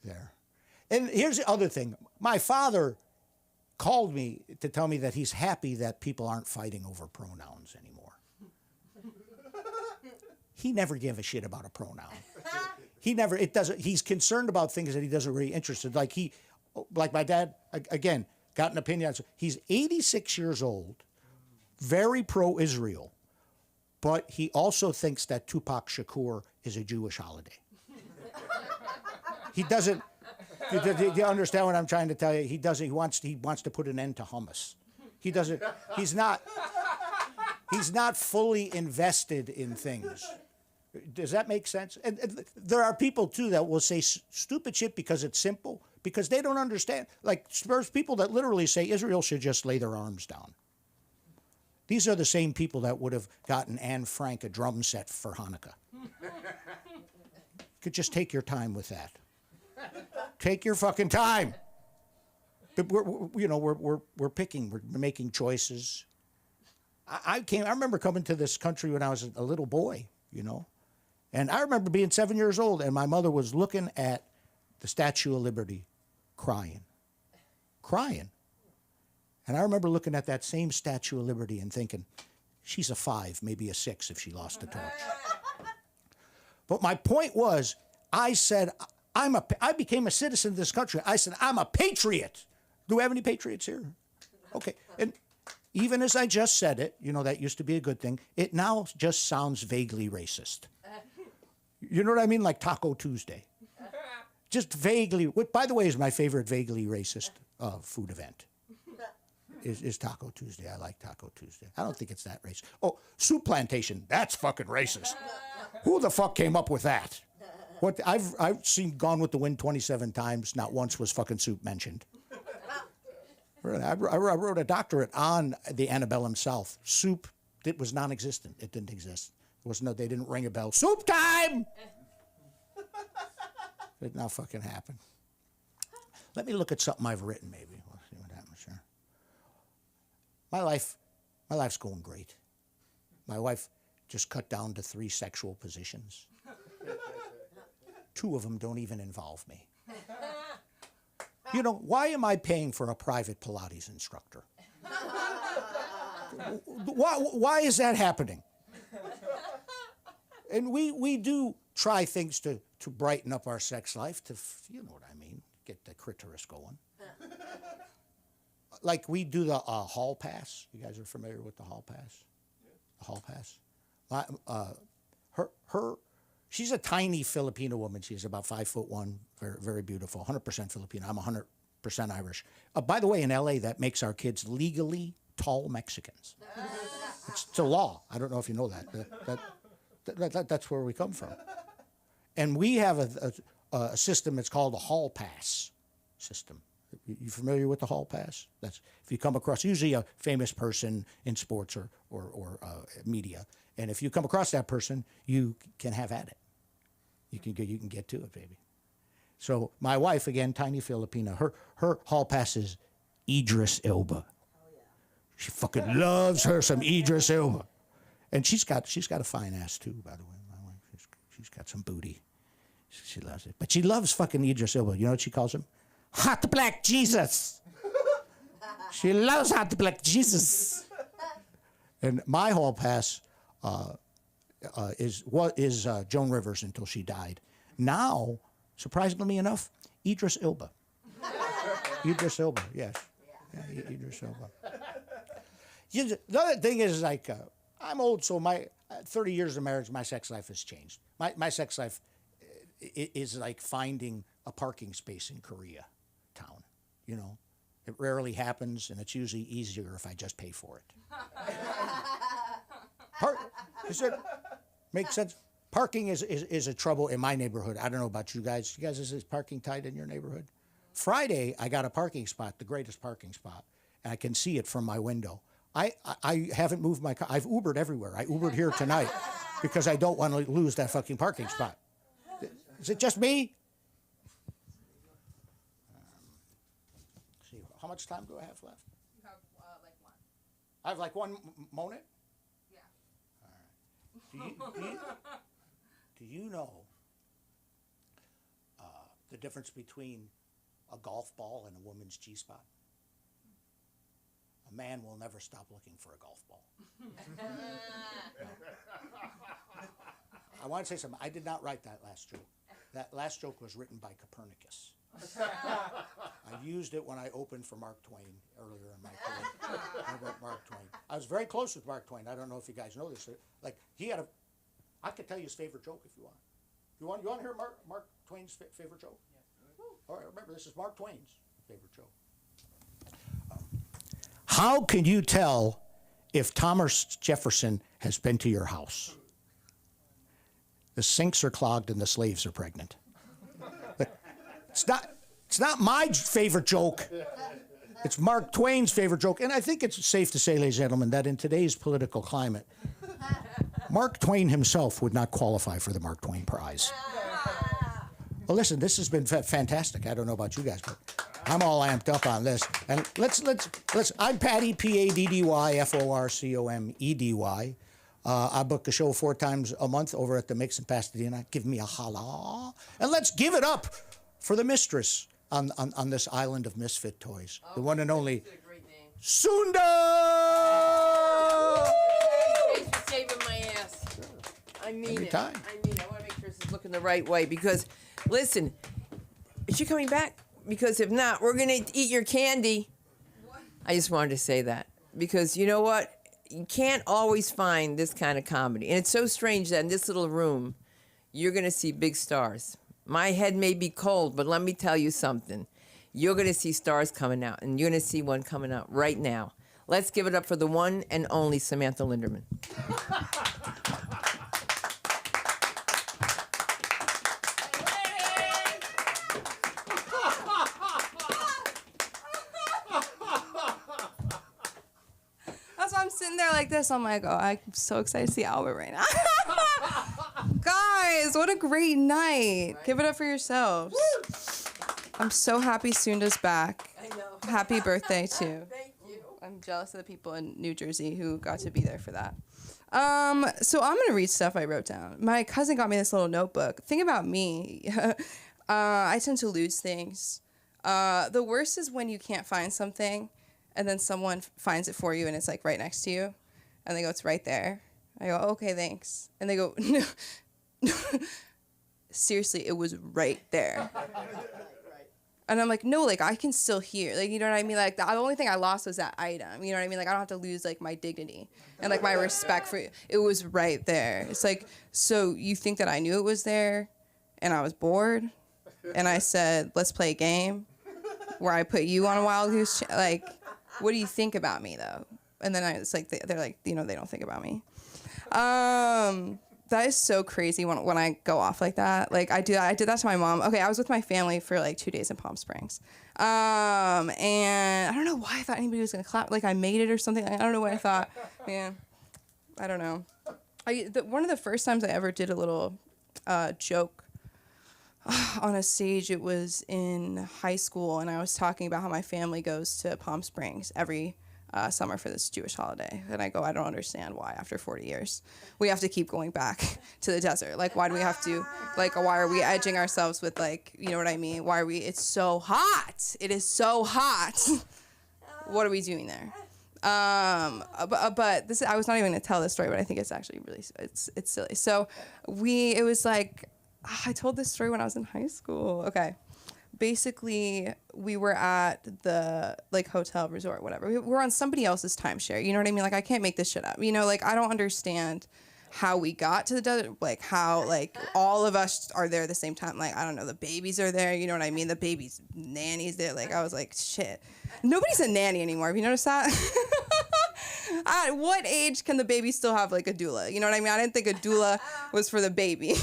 there. And here's the other thing. My father called me to tell me that he's happy that people aren't fighting over pronouns anymore. He never gave a shit about a pronoun. He's concerned about things that he doesn't really interested. Like my dad, again, got an opinion. He's 86 years old, very pro-Israel, but he also thinks that Tupac Shakur is a Jewish holiday. He doesn't. Do you understand what I'm trying to tell you? He doesn't. He wants to put an end to hummus. He doesn't. He's not fully invested in things. Does that make sense? And there are people too that will say stupid shit because it's simple, because they don't understand. Like there's people that literally say Israel should just lay their arms down. These are the same people that would have gotten Anne Frank a drum set for Hanukkah. Could just take your time with that. Take your fucking time. But we're picking, we're making choices. I remember coming to this country when I was a little boy, and I remember being 7 years old, and my mother was looking at the Statue of Liberty, crying. And I remember looking at that same Statue of Liberty and thinking, she's a 5, maybe a 6 if she lost the torch. But my point was, I said, I became a citizen of this country. I said, I'm a patriot. Do we have any patriots here? Okay. And even as I just said it, that used to be a good thing, it now just sounds vaguely racist. You know what I mean? Like Taco Tuesday. Just vaguely, what, by the way, is my favorite vaguely racist food event. Is Taco Tuesday. I like Taco Tuesday. I don't think it's that racist. Oh, Soup Plantation. That's fucking racist. Who the fuck came up with that? What I've seen Gone with the Wind 27 times. Not once was fucking soup mentioned. I wrote a doctorate on the antebellum South. Soup, it was non-existent. It didn't exist. They didn't ring a bell. Soup time! It did not fucking happen. Let me look at something I've written, maybe. We'll see what happens here. My life's going great. My wife just cut down to 3 sexual positions. 2 of them don't even involve me. Why am I paying for a private Pilates instructor? Why is that happening? And we do try things to brighten up our sex life, you know what I mean, get the clitoris going. Like we do the hall pass. You guys are familiar with the hall pass? The hall pass. She's a tiny Filipino woman. She's about 5'1", very, very beautiful, 100% Filipino. I'm 100% Irish. By the way, in LA, that makes our kids legally tall Mexicans. It's a law. I don't know if you know that. That's where we come from. And we have a system that's called a hall pass system. You familiar with the hall pass? That's if you come across usually a famous person in sports or media, and if you come across that person, you can have at it. You can get to it, baby. So my wife, again, tiny Filipina, her hall pass is Idris Elba. She fucking loves her some Idris Elba, and she's got a fine ass too, by the way. My wife, she's got some booty. She loves it, but she loves fucking Idris Elba. You know what she calls him? Hot Black Jesus. She loves Hot Black Jesus. And my hall pass is Joan Rivers until she died. Now, surprisingly enough, Idris Elba. Idris Elba, yes. Yeah, Idris Elba. The other thing is, like, I'm old, so my 30 years of marriage, my sex life has changed. My sex life is like finding a parking space in Korea town. It rarely happens, and it's usually easier if I just pay for it. Does it make sense? Parking is a trouble in my neighborhood. I don't know about you guys. You guys, is parking tight in your neighborhood? Friday, I got a parking spot, the greatest parking spot, and I can see it from my window. I haven't moved my car. I've Ubered everywhere. I Ubered here tonight because I don't want to lose that fucking parking spot. Is it just me? See, how much time do I have left?
You have like 1.
I have like 1 moment?
Yeah.
All right. Do you know the difference between a golf ball and a woman's G-spot? A man will never stop looking for a golf ball. No. I want to say something. I did not write that last joke. That last joke was written by Copernicus. I used it when I opened for Mark Twain earlier in my career. I wrote Mark Twain. I was very close with Mark Twain. I don't know if you guys know this. Like, he had I could tell you his favorite joke if you want. You want to hear Mark Twain's favorite joke? Yeah. All right, remember, this is Mark Twain's favorite joke. How can you tell if Thomas Jefferson has been to your house? The sinks are clogged and the slaves are pregnant. It's not my favorite joke. It's Mark Twain's favorite joke. And I think it's safe to say, ladies and gentlemen, that in today's political climate, Mark Twain himself would not qualify for the Mark Twain Prize. Well, listen, this has been fantastic. I don't know about you guys, but I'm all amped up on this. And let's. I'm Paddy, PADDY, I book a show 4 times a month over at the Mix in Pasadena. Give me a holla. And let's give it up for the mistress on this island of misfit toys. The one and only
That's a great name.
Sunda!
Thanks for saving my ass. I mean
Anytime.
it. I mean, I want to make sure this is looking the right way because, listen, is she coming back? Because if not, we're going to eat your candy. I just wanted to say that because you know what? You can't always find this kind of comedy. And it's so strange that in this little room, you're going to see big stars. My head may be cold, but let me tell you something. You're going to see stars coming out, and you're going to see one coming out right now. Let's give it up for the one and only Samantha Linderman.
That's why I'm sitting there like this. I'm like, oh, I'm so excited to see Albert right now. Guys, what a great night. Give it up for yourselves. I'm so happy Sunda's back.
I know.
Happy birthday, too.
Thank you.
I'm jealous of the people in New Jersey who got to be there for that. So I'm going to read stuff I wrote down. My cousin got me this little notebook. Thing about me, I tend to lose things. The worst is when you can't find something and then someone finds it for you and it's like right next to you and they go, it's right there. I go, okay, thanks. And they go, no. Seriously, it was right there. And I'm like, no, like I can still hear, like, you know what I mean? Like the only thing I lost was that item, you know what I mean? Like I don't have to lose like my dignity and like my respect for you. It was right there. It's like, so you think that I knew it was there and I was bored and I said, let's play a game where I put you on a wild goose like, what do you think about me though? And then it's like, they're like, you know, they don't think about me. That is so crazy when I go off like that. Like I did that to my mom. Okay, I was with my family for like 2 days in Palm Springs. And I don't know why I thought anybody was gonna clap. Like I made it or something. I don't know what I thought. Yeah, I don't know. One of the first times I ever did a little joke on a stage, it was in high school, and I was talking about how my family goes to Palm Springs every summer for this Jewish holiday. And I go, I don't understand why after 40 years we have to keep going back to the desert. Like, why do we have to, like, why are we edging ourselves with, like, you know what I mean? Why are we, it's so hot. It is so hot. What are we doing there? But this, I was not even going to tell this story, but I think it's actually really, it's silly. So it was like, I told this story when I was in high school. Okay. Basically, we were at the like hotel resort, whatever. We were on somebody else's timeshare. You know what I mean? Like I can't make this shit up. You know, like I don't understand how we got to the desert. Like how like all of us are there at the same time. Like I don't know, the babies are there. You know what I mean? The babies, nannies there. Like I was like, shit. Nobody's a nanny anymore. Have you noticed that? At what age can the baby still have like a doula? You know what I mean? I didn't think a doula was for the baby.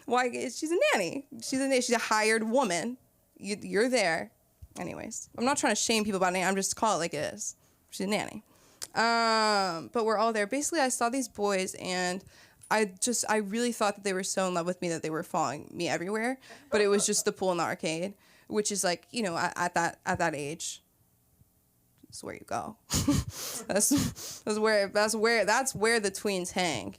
Why? She's a nanny. She's a hired woman. You're there. Anyways, I'm not trying to shame people about nanny. I'm just call it like it is. She's a nanny. But we're all there. Basically, I saw these boys, and I really thought that they were so in love with me that they were following me everywhere. But it was just the pool in the arcade, which is like, you know, at that age, that's where you go. that's where the tweens hang.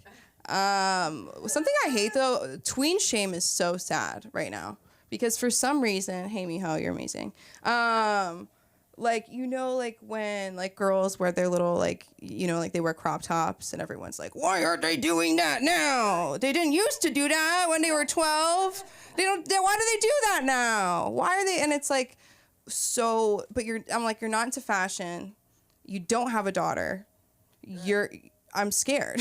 Something I hate though, tween shame is so sad right now. Because for some reason, hey Miho, you're amazing. Like, you know, like when like girls wear their little like, you know, like they wear crop tops and everyone's like, why aren't they doing that now? They didn't used to do that when they were 12. Why do they do that now? Why are they? And it's like, so, but I'm like, you're not into fashion. You don't have a daughter. I'm scared.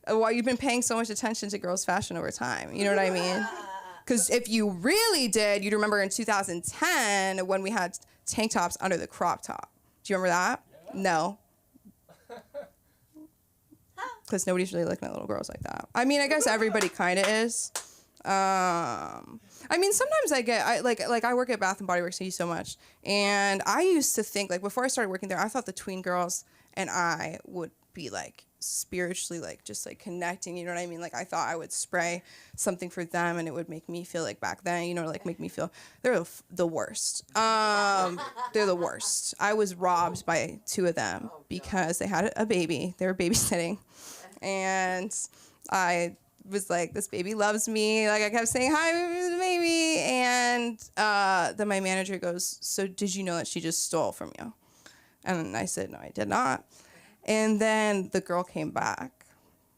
Why you've been paying so much attention to girls' fashion over time. You know what I mean? Because if you really did, you'd remember in 2010 when we had tank tops under the crop top. Do you remember that? Yeah. No. Because nobody's really looking at little girls like that. I mean, I guess everybody kind of is. I mean, sometimes I work at Bath and Body Works, I use so much. And I used to think, like, before I started working there, I thought the tween girls and I would be, like, spiritually like just like connecting, you know what I mean? Like I thought I would spray something for them and it would make me feel like back then, you know, like make me feel they're the worst. They're the worst. I was robbed by 2 of them because they had a baby. They were babysitting, and I was like, this baby loves me. Like I kept saying hi, baby, and then my manager goes, so did you know that she just stole from you? And I said, no, I did not. And then the girl came back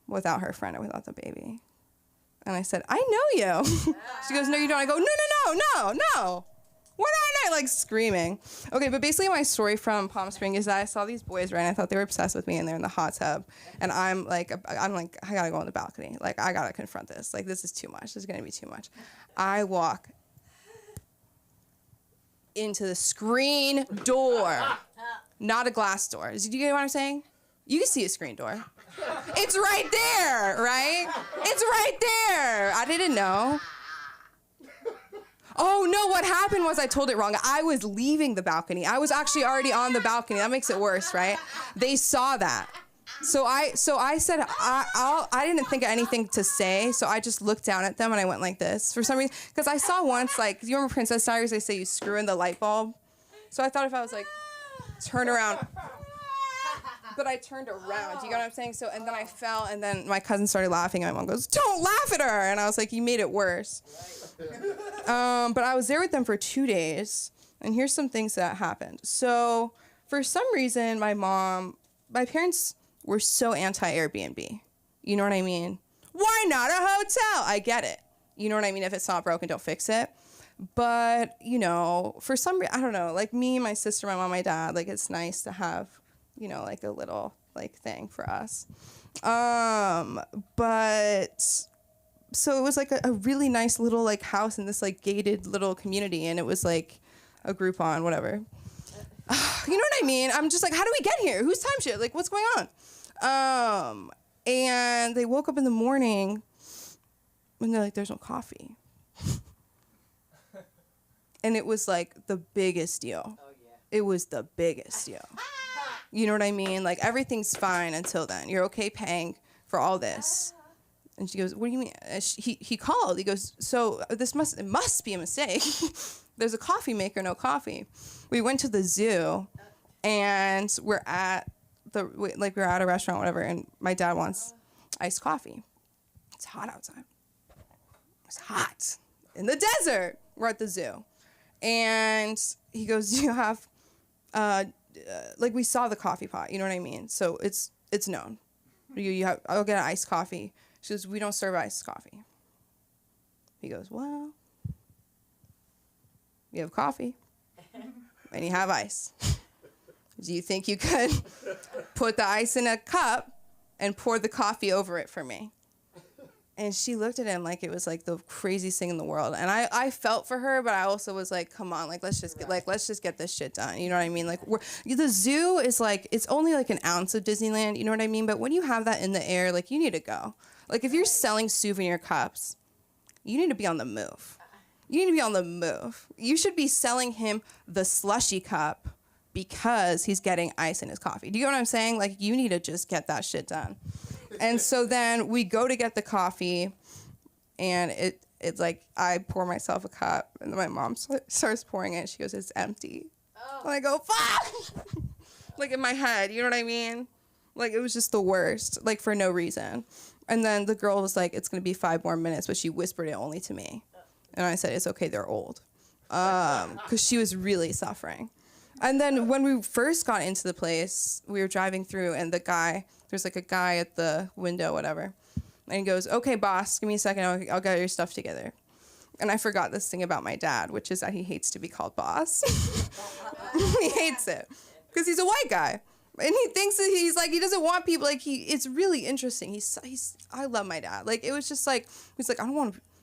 without her friend and without the baby. And I said, I know you. She goes, no, you don't. I go, no. What aren't I, like, screaming? Okay, but basically my story from Palm Springs is that I saw these boys, right, and I thought they were obsessed with me, and they're in the hot tub. And I'm like, I gotta go on the balcony. Like, I gotta confront this. Like, this is too much. This is gonna be too much. I walk into the screen door. Not a glass door. Do you get what I'm saying? You can see a screen door. It's right there, right? It's right there. I didn't know. Oh, no, what happened was I told it wrong. I was leaving the balcony. I was actually already on the balcony. That makes it worse, right? They saw that. So I said, I didn't think of anything to say, so I just looked down at them and I went like this. For some reason, because I saw once, like, you remember Princess Diaries? They say you screw in the light bulb. So I thought if I was like, turn around. But I turned around. Do you get what I'm saying? So, and then I fell, and then my cousin started laughing, and my mom goes, don't laugh at her. And I was like, you made it worse. But I was there with them for 2 days, and here's some things that happened. So for some reason, my parents were so anti-Airbnb. You know what I mean? Why not a hotel? I get it. You know what I mean? If it's not broken, don't fix it. But, you know, for some reason, I don't know, like me, my sister, my mom, my dad, like it's nice to have, you know, like a little like thing for us. But so it was like a really nice little like house in this like gated little community, and it was like a Groupon, whatever. You know what I mean? I'm just like, how do we get here? Whose timeshare? Like, what's going on? And they woke up in the morning and they're like, there's no coffee. And it was like the biggest deal. Oh, yeah. It was the biggest deal. You know what I mean? Like everything's fine until then. You're okay paying for all this. And she goes, what do you mean? He called. He goes, so it must be a mistake. There's a coffee maker, no coffee. We went to the zoo, and we're at a restaurant, whatever, and my dad wants iced coffee. It's hot outside. It's hot. In the desert. We're at the zoo. And he goes, do you have, like we saw the coffee pot, you know what I mean? So it's known. I'll get an iced coffee. She goes, we don't serve iced coffee. He goes, well, you have coffee and you have ice. Do you think you could put the ice in a cup and pour the coffee over it for me? And she looked at him like it was like the craziest thing in the world. And I felt for her, but I also was like, come on, like let's just get this shit done. You know what I mean? Like the zoo is like, it's only like an ounce of Disneyland, you know what I mean? But when you have that in the air, like you need to go. Like if you're selling souvenir cups, you need to be on the move. You need to be on the move. You should be selling him the slushy cup because he's getting ice in his coffee. Do you know what I'm saying? Like you need to just get that shit done. And so then we go to get the coffee, and it's like I pour myself a cup, and then my mom starts pouring it. She goes, it's empty. Oh. And I go, fuck! Like in my head, you know what I mean? Like it was just the worst, like for no reason. And then the girl was like, it's going to be 5 more minutes, but she whispered it only to me. And I said, it's okay, they're old. Because she was really suffering. And then when we first got into the place, we were driving through, and there's like a guy at the window, whatever. And he goes, okay, boss, give me a second. I'll get your stuff together. And I forgot this thing about my dad, which is that he hates to be called boss. He hates it because he's a white guy. And he thinks that he's like, he doesn't want people like it's really interesting. I love my dad. Like, it was just like, he's like, I'm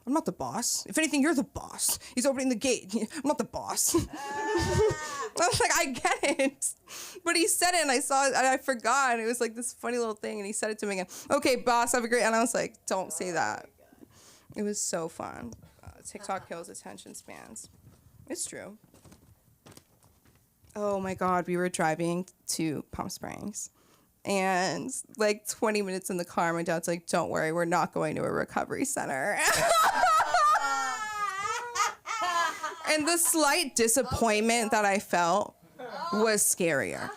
not the boss. If anything, you're the boss. He's opening the gate. I'm not the boss. I was like, I get it. But he said it, and I saw it, and I forgot. And it was like this funny little thing, and he said it to me again. Okay, boss, have a great. And I was like, don't say that. It was so fun. TikTok kills attention spans. It's true. Oh my God, we were driving to Palm Springs, And like 20 minutes in the car, my dad's like, don't worry, we're not going to a recovery center. And the slight disappointment that I felt was scarier,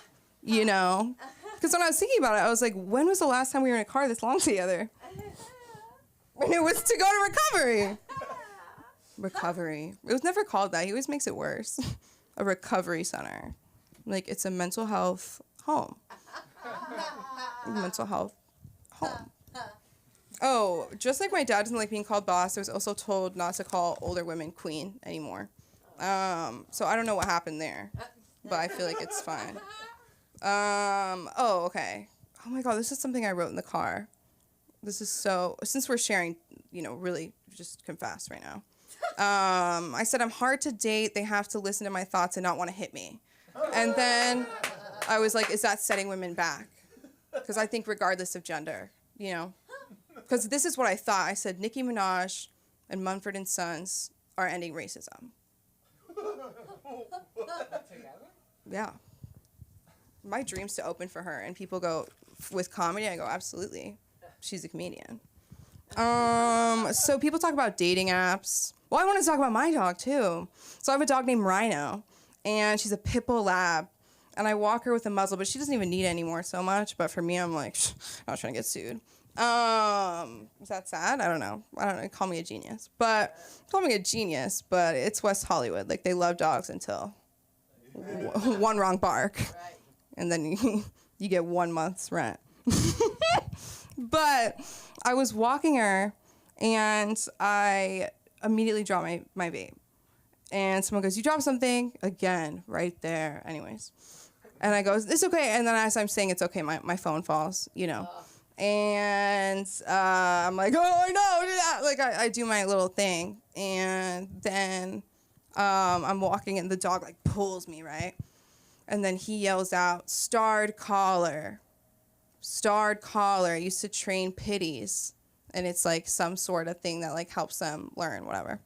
you know? Because when I was thinking about it, I was like, when was the last time we were in a car this long together? And it was to go to recovery. Recovery. It was never called that. He always makes it worse. A recovery center. Like, it's a mental health home. Mental health home. Oh, just like my dad doesn't like being called boss, I was also told not to call older women queen anymore. So I don't know what happened there, but I feel like it's fine. Oh, okay. Oh my God, this is something I wrote in the car. This is so, since we're sharing, you know, really just confess right now. I said, I'm hard to date. They have to listen to my thoughts and not want to hit me. And then I was like, is that setting women back? Because I think regardless of gender, you know, because this is what I thought. I said, Nicki Minaj and Mumford and Sons are ending racism. Yeah. My dream's to open for her, and people go, with comedy, I go, absolutely. She's a comedian. So people talk about dating apps. Well, I want to talk about my dog, too. So I have a dog named Rhino, and she's a pit bull lab. And I walk her with a muzzle, but she doesn't even need it anymore so much. But for me, I'm like, I'm not trying to get sued. Is that sad? I don't know. Call me a genius. But it's West Hollywood. Like, they love dogs until one wrong bark. Right. And then you get 1 month's rent. But I was walking her, and I immediately dropped my vape. And someone goes, you dropped something? Again, right there. Anyways. And I go, it's okay. And then as I'm saying it's okay, my phone falls, you know. And I'm like, oh, I know. Like, I do my little thing. And then I'm walking, and the dog, like, pulls me, right? And then he yells out, starred collar. Starred collar. I used to train pitties. And it's, like, some sort of thing that, like, helps them learn, whatever.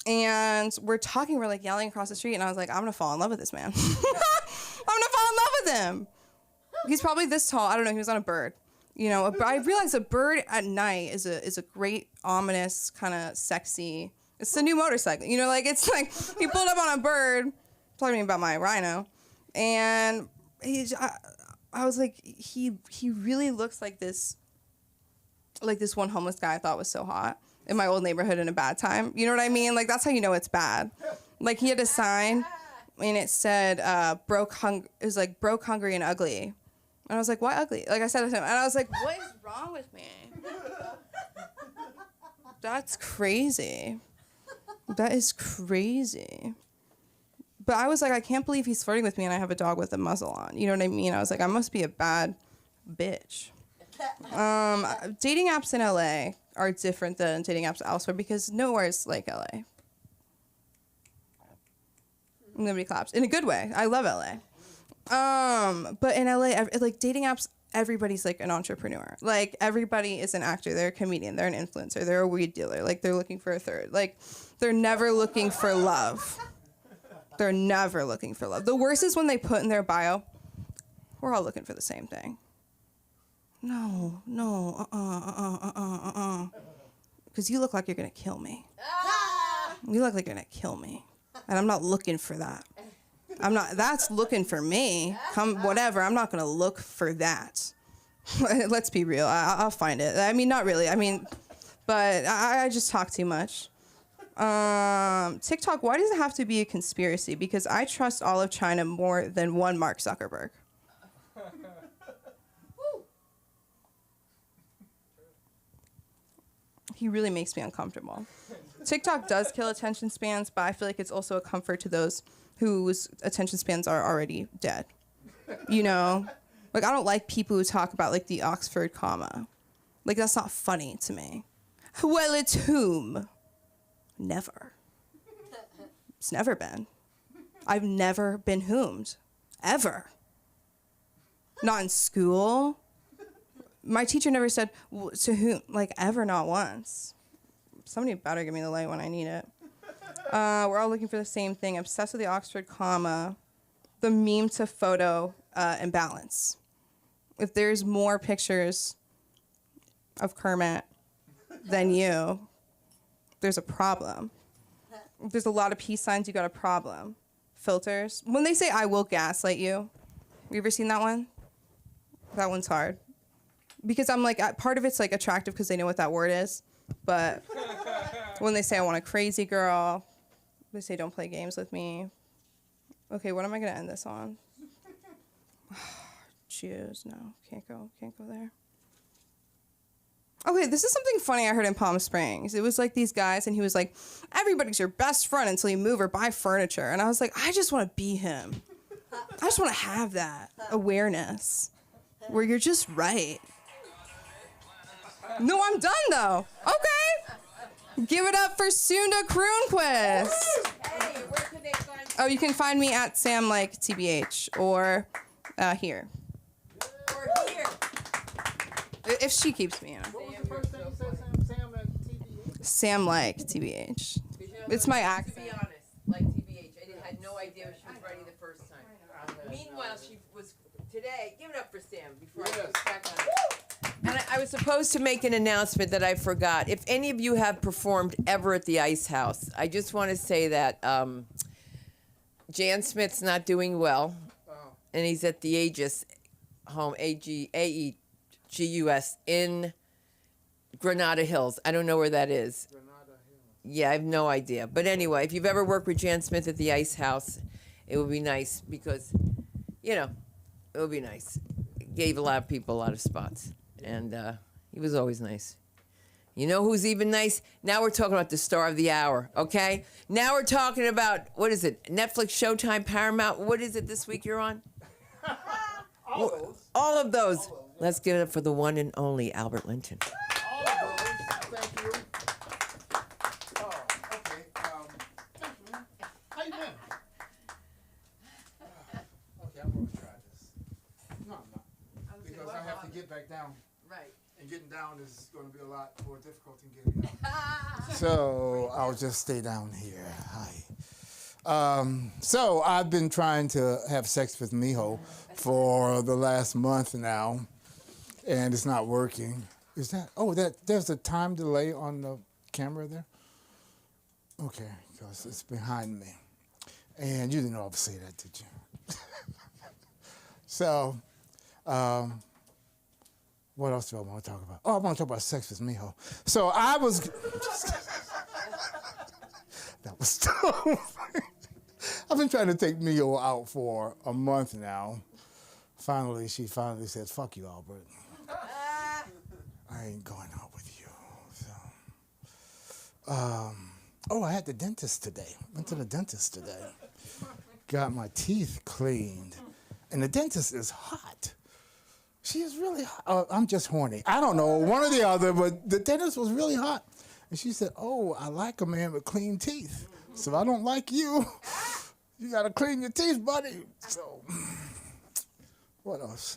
And we're talking, we're, like, yelling across the street. And I was like, I'm going to fall in love with this man. I'm going to fall in love with him. He's probably this tall. I don't know. He was on a bird. You know, I realized a bird at night is a great, ominous, kind of sexy. It's the new motorcycle. You know, like, it's like he pulled up on a bird, talking about my Rhino, and I was like, he really looks like this one homeless guy I thought was so hot in my old neighborhood in a bad time. You know what I mean? Like, that's how you know it's bad. Like, he had a sign, and it said, it was like, broke, hungry, and ugly. And I was like, why ugly? Like, I said to him, and I was like, what is wrong with me? That's crazy. That is crazy. But I was like, I can't believe he's flirting with me and I have a dog with a muzzle on. You know what I mean? I was like, I must be a bad bitch. Dating apps in LA are different than dating apps elsewhere because nowhere is like LA. Nobody claps. In a good way. I love LA. But in LA, like, dating apps, everybody's like an entrepreneur. Like, everybody is an actor. They're a comedian. They're an influencer. They're a weed dealer. Like, they're looking for a third. Like, they're never looking for love. They're never looking for love. The worst is when they put in their bio, we're all looking for the same thing. No. Because you look like you're going to kill me. You look like you're going to kill me. And I'm not looking for that. That's looking for me. Whatever, I'm not going to look for that. Let's be real. I'll find it. I mean, not really. I mean, but I just talk too much. TikTok, why does it have to be a conspiracy? Because I trust all of China more than one Mark Zuckerberg. He really makes me uncomfortable. TikTok does kill attention spans, but I feel like it's also a comfort to those whose attention spans are already dead. You know? Like, I don't like people who talk about, like, the Oxford comma. Like, that's not funny to me. Well, it's whom? Never. It's never been. I've never been whomed. Ever. Not in school. My teacher never said, to whom, like, ever, not once. Somebody better give me the light when I need it. We're all looking for the same thing. Obsessed with the Oxford comma. The meme to photo imbalance. if there's more pictures of Kermit than you, there's a problem. If there's a lot of peace signs, you got a problem. Filters. When they say I will gaslight you, you ever seen that one? That one's hard. Because I'm like, part of it's like attractive because they know what that word is. But when they say I want a crazy girl, they say don't play games with me. Okay, what am I going to end this on? Choose. No, can't go there. Okay, this is something funny I heard in Palm Springs. It was like these guys, and he was like, everybody's your best friend until you move or buy furniture. And I was like, I just want to be him. I just want to have that awareness where you're just right. No, I'm done, though. Okay. Give it up for Sunda Kroonquist.
Hey, where can they find you?
Oh, you can find me at Sam Like TBH or here.
Or here.
If she keeps me, you know.
What was the first thing you said, Sam at TBH?
Sam Like TBH. It's my
To
accent.
be honest, like TBH, I had no idea she was ready the first time. Meanwhile, she was today. Give it up for Sam before I go back on it. And I was supposed to make an announcement that I forgot. If any of you have performed ever at the Ice House, I just want to say that Jan Smith's not doing well, and he's at the Aegis home, AEGUS in Granada Hills. I don't know where that is. Yeah, I have no idea. But anyway, if you've ever worked with Jan Smith at the Ice House, it would be nice because, you know, it would be nice. It gave a lot of people a lot of spots. And he was always nice. You know who's even nice? Now we're talking about the star of the hour, okay? Now we're talking about, what is it, Netflix, Showtime, Paramount? What is it this week you're on? All of those. Let's give it up for the one and only Albert Linton.
All of those. Thank you. Oh, okay. Thank you. How you been? Okay, I'm gonna try this. No, I'm not. Because I have to get back down.
Right.
And getting down is going to be a lot more difficult than getting down. So I'll just stay down here. Hi. So I've been trying to have sex with Miho for the last month now, and it's not working. Is that? Oh, there's a time delay on the camera there. Okay, because it's behind me, and you didn't know I would say that, did you? So. What else do I want to talk about? Oh, I want to talk about sex with Miho. So I was... That was so I've been trying to take Miho out for a month now. She finally said, fuck you, Albert. I ain't going out with you. So, I had the dentist today. Went to the dentist today. Got my teeth cleaned. And the dentist is hot. She is really hot. I'm just horny. I don't know, one or the other, but the dentist was really hot. And she said, oh, I like a man with clean teeth. So if I don't like you, you got to clean your teeth, buddy. So, what else?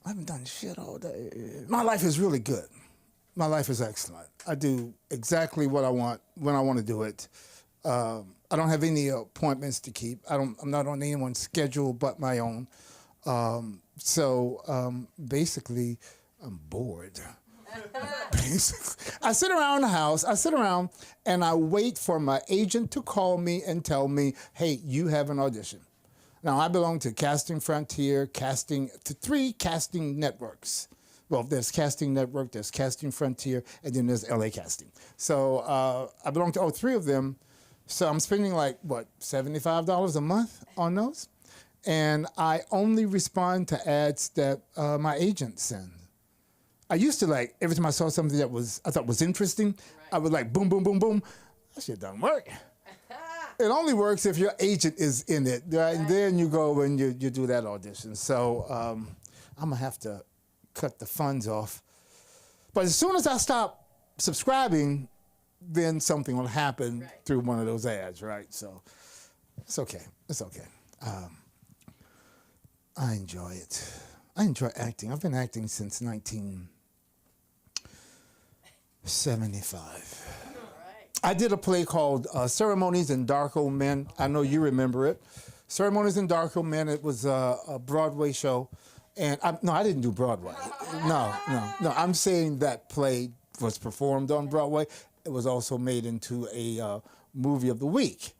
I haven't done shit all day. My life is really good. My life is excellent. I do exactly what I want when I want to do it. I don't have any appointments to keep. I'm not on anyone's schedule but my own. Basically, I'm bored. Basically, I sit around the house, and I wait for my agent to call me and tell me, hey, you have an audition. Now, I belong to Casting Frontier, to 3 casting networks. Well, there's Casting Network, there's Casting Frontier, and then there's LA Casting. So I belong to all 3 of them. So I'm spending $75 a month on those? And I only respond to ads that my agent sends. I used to every time I saw something that I thought was interesting, right. I would boom, boom, boom, boom. That shit doesn't work. It only works if your agent is in it, right? And then you go and you do that audition. So I'm gonna have to cut the funds off. But as soon as I stop subscribing, then something will happen through one of those ads, right? So it's okay. It's okay. I enjoy it. I enjoy acting. I've been acting since 1975. I did a play called Ceremonies and Dark Old Men. I know you remember it. Ceremonies in Darko Men. It was a Broadway show, and I didn't do Broadway. No. I'm saying that play was performed on Broadway. It was also made into a movie of the week.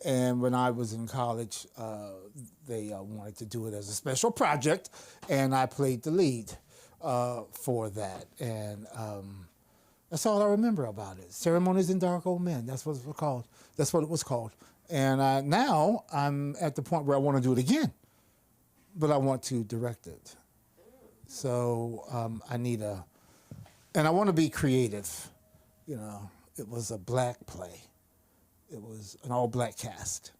And when I was in college, they wanted to do it as a special project, and I played the lead for that. And that's all I remember about it. Ceremonies in Dark Old Men. That's what it was called. That's what it was called. And now I'm at the point where I want to do it again, but I want to direct it. So I need and I want to be creative. You know, it was a black play. It was an all-black cast.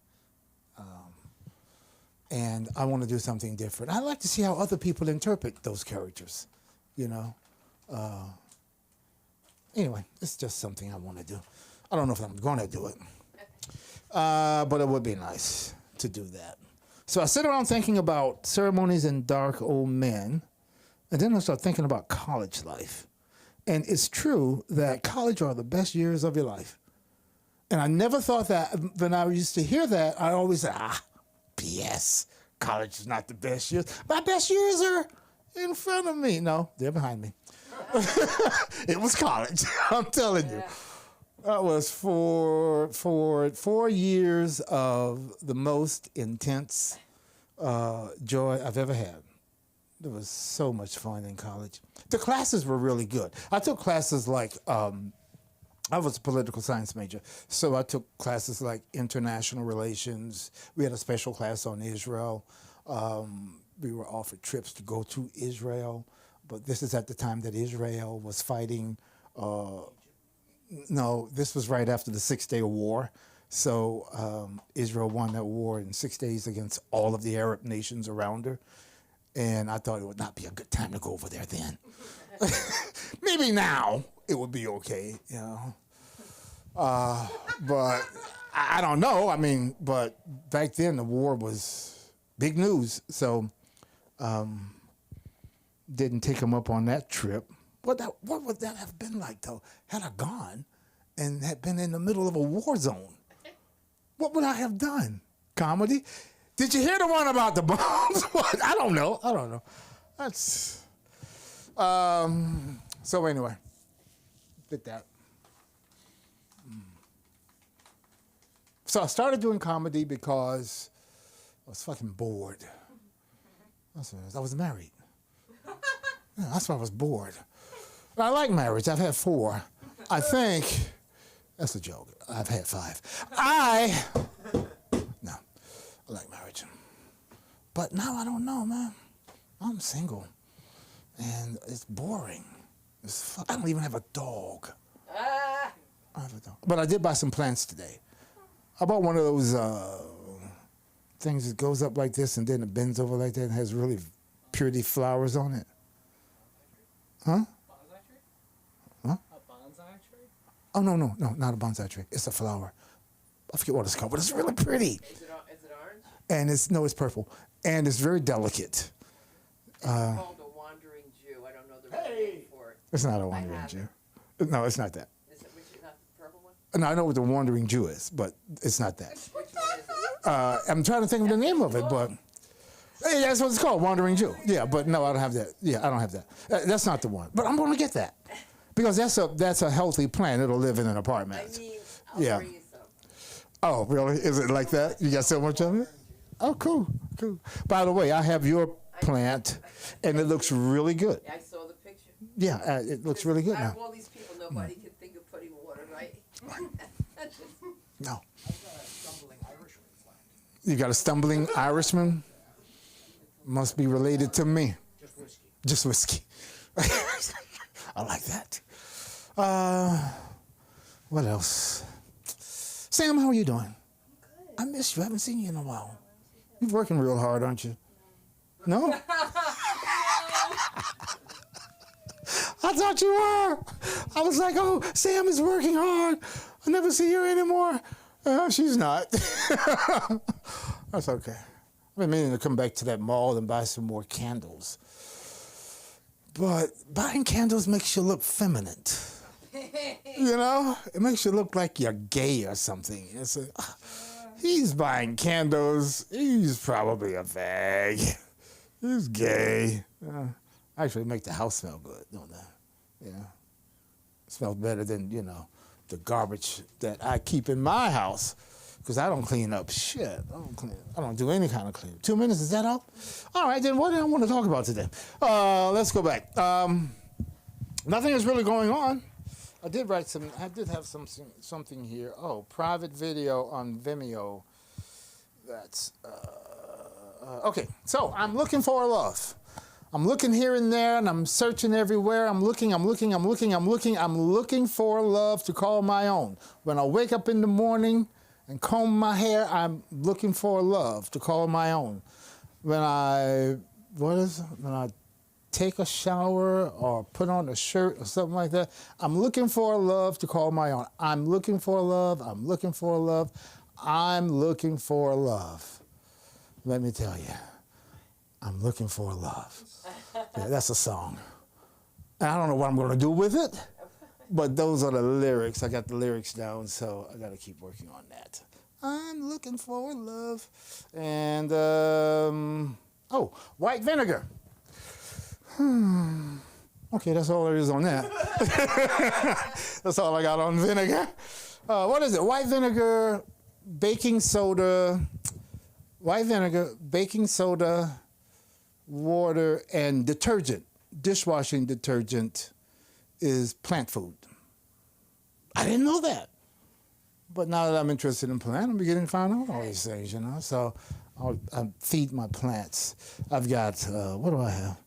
And I want to do something different. I like to see how other people interpret those characters, you know. Anyway, it's just something I want to do. I don't know if I'm going to do it, but it would be nice to do that. So I sit around thinking about Ceremonies in Dark Old Men, and then I start thinking about college life. And it's true that college are the best years of your life. And I never thought that. When I used to hear that, I always said, BS. College is not the best years. My best years are in front of me. No, they're behind me. It was college. I'm telling you. That was for 4 years of the most intense joy I've ever had. There was so much fun in college. The classes were really good. I took classes like, I was a political science major, so I took classes like international relations. We had a special class on Israel. We were offered trips to go to Israel, but this is at the time that Israel was fighting. No, this was right after the 6-Day War. So Israel won that war in 6 days against all of the Arab nations around her. And I thought it would not be a good time to go over there then. Maybe now it would be okay, you know. But I don't know. I mean, but back then the war was big news. So didn't take him up on that trip. What would that have been like, though, had I gone and had been in the middle of a war zone? What would I have done? Comedy? Did you hear the one about the bombs? What? I don't know. That's so anyway. Did that. So I started doing comedy because I was fucking bored. I was married. Yeah, that's why I was bored. I like marriage. I've had 4. I think that's a joke. I've had 5. No, I like marriage. But now I don't know, man. I'm single, and it's boring. I don't even have a dog. I have a dog. But I did buy some plants today. I bought one of those things that goes up like this and then it bends over like that and has really pretty flowers on it. Huh?
Bonsai tree?
Huh?
A bonsai tree?
Oh, no, not a bonsai tree. It's a flower. I forget what it's called, but it's really pretty.
Is it orange?
And it's purple. And it's very delicate.
It's called a wandering Jew. I don't know the right name for it.
It's not a wandering Jew. No, it's not that.
Is it not the purple one?
No, I know what the wandering Jew is, but it's not that.
Which one is it?
I'm trying to think of the name of it, but hey, that's what it's called, Wandering Jew. Yeah, but no, I don't have that. Yeah, I don't have that. That's not the one. But I'm going to get that because that's a healthy plant. It'll live in an apartment.
I mean, I'll bring you some.
Oh, really? Is it like that? You got so much of it? Oh, cool. By the way, I have your plant, and it looks really good.
Yeah, I saw the picture.
Yeah, it looks really good
Out
now.
of all these people, nobody can think of putting water, right?
No.
I've got a stumbling Irishman plant.
You got a stumbling Irishman? Must be related to me. Just whiskey. I like that. What else? Sam, how are you doing? Good. I miss you. I haven't seen you in a while. You're working real hard, aren't you? No? I thought you were. I was like, oh, Sam is working hard. I never see her anymore. She's not. That's okay. I've been meaning to come back to that mall and buy some more candles. But buying candles makes you look feminine. You know? It makes you look like you're gay or something. It's He's buying candles. He's probably a fag. He's gay. Actually, make the house smell good, don't they? Yeah. Smells better than, the garbage that I keep in my house. Because I don't clean up shit. I don't do any kind of cleaning. 2 minutes, is that all? All right, then what do I want to talk about today? Let's go back. Nothing is really going on. I did have something here. Oh, private video on Vimeo. That's, okay. So I'm looking for love. I'm looking here and there, and I'm searching everywhere. I'm looking for love to call my own. When I wake up in the morning and comb my hair, I'm looking for love to call my own. When I take a shower or put on a shirt or something like that, I'm looking for love to call my own. I'm looking for love. I'm looking for love. I'm looking for love. Let me tell you, I'm looking for love. Yeah, that's a song. And I don't know what I'm going to do with it, but those are the lyrics. I got the lyrics down, so I got to keep working on that. I'm looking for love. And, white vinegar. Okay, that's all there is on that. That's all I got on vinegar. What is it? White vinegar, baking soda, water, and detergent. Dishwashing detergent is plant food. I didn't know that. But now that I'm interested in plant, I'm beginning to find out all these things, So I feed my plants. I've got, what do I have?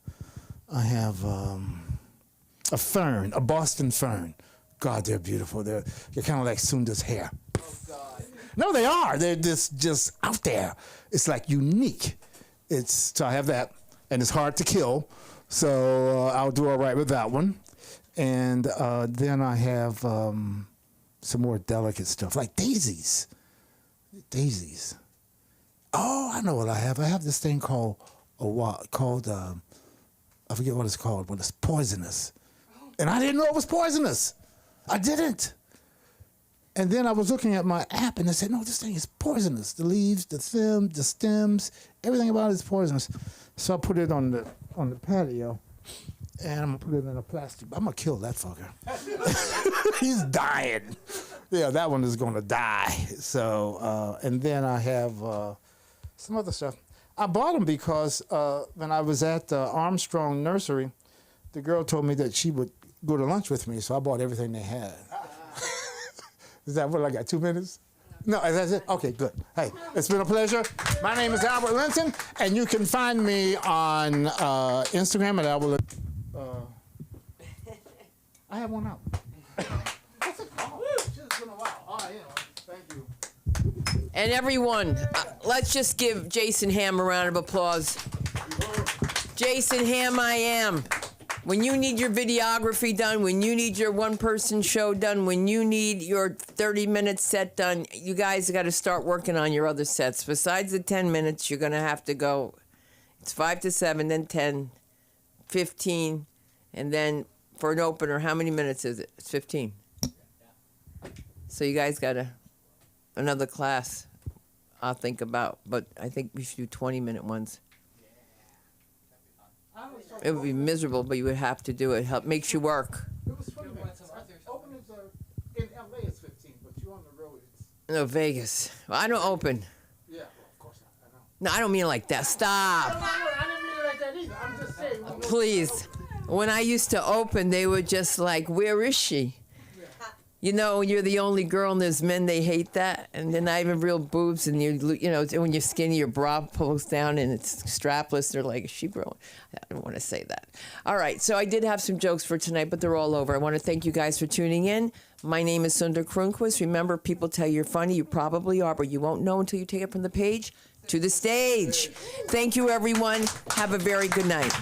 I have a fern, a Boston fern. God, they're beautiful. They're kind of like Sunda's hair. Oh, God. No, they are. They're just out there. It's like unique. So I have that, and it's hard to kill. So I'll do all right with that one. And then I have some more delicate stuff, like daisies. Daisies. Oh, I know what I have. I have this thing called I forget what it's called, but it's poisonous. And I didn't know it was poisonous. I didn't. And then I was looking at my app, and they said, no, this thing is poisonous. The leaves, the stems, everything about it is poisonous. So I put it on the patio, and I'm going to put it in a plastic. I'm going to kill that fucker. He's dying. Yeah, that one is going to die. So, and then I have some other stuff. I bought them because when I was at Armstrong Nursery, the girl told me that she would go to lunch with me, so I bought everything they had. Is that what I got, 2 minutes? No, that's it? Okay, good. Hey, it's been a pleasure. My name is Albert Linton, and you can find me on Instagram at Albert. I have one out. What's it called? It's been a while. Oh, yeah. Thank you.
And everyone, let's just give Jason Ham a round of applause. Jason Ham, I am. When you need your videography done, when you need your one-person show done, when you need your 30-minute set done, you guys got to start working on your other sets. Besides the 10 minutes, you're going to have to go. It's 5 to 7, then 10, 15, and then for an opener, how many minutes is it? It's 15. So you guys got another class I'll think about, but I think we should do 20-minute ones. It would be miserable, but you would have to do it. Makes you work.
It was 20 minutes. Openings are in LA it's 15, but you're on the road.
No, Vegas. Well, I don't open.
Yeah, well, of course not. I know.
No, I don't mean it like that. Stop.
I didn't mean it like that either. I'm just saying.
Please. When I used to open, they were just like, where is she? You know, you're the only girl and there's men, they hate that. And they're not even real boobs. And, you know, when you're skinny, your bra pulls down and it's strapless. They're like, is she growing? I don't want to say that. All right. So I did have some jokes for tonight, but they're all over. I want to thank you guys for tuning in. My name is Sundar Kronquist. Remember, people tell you you're funny. You probably are, but you won't know until you take it from the page to the stage. Thank you, everyone. Have a very good night.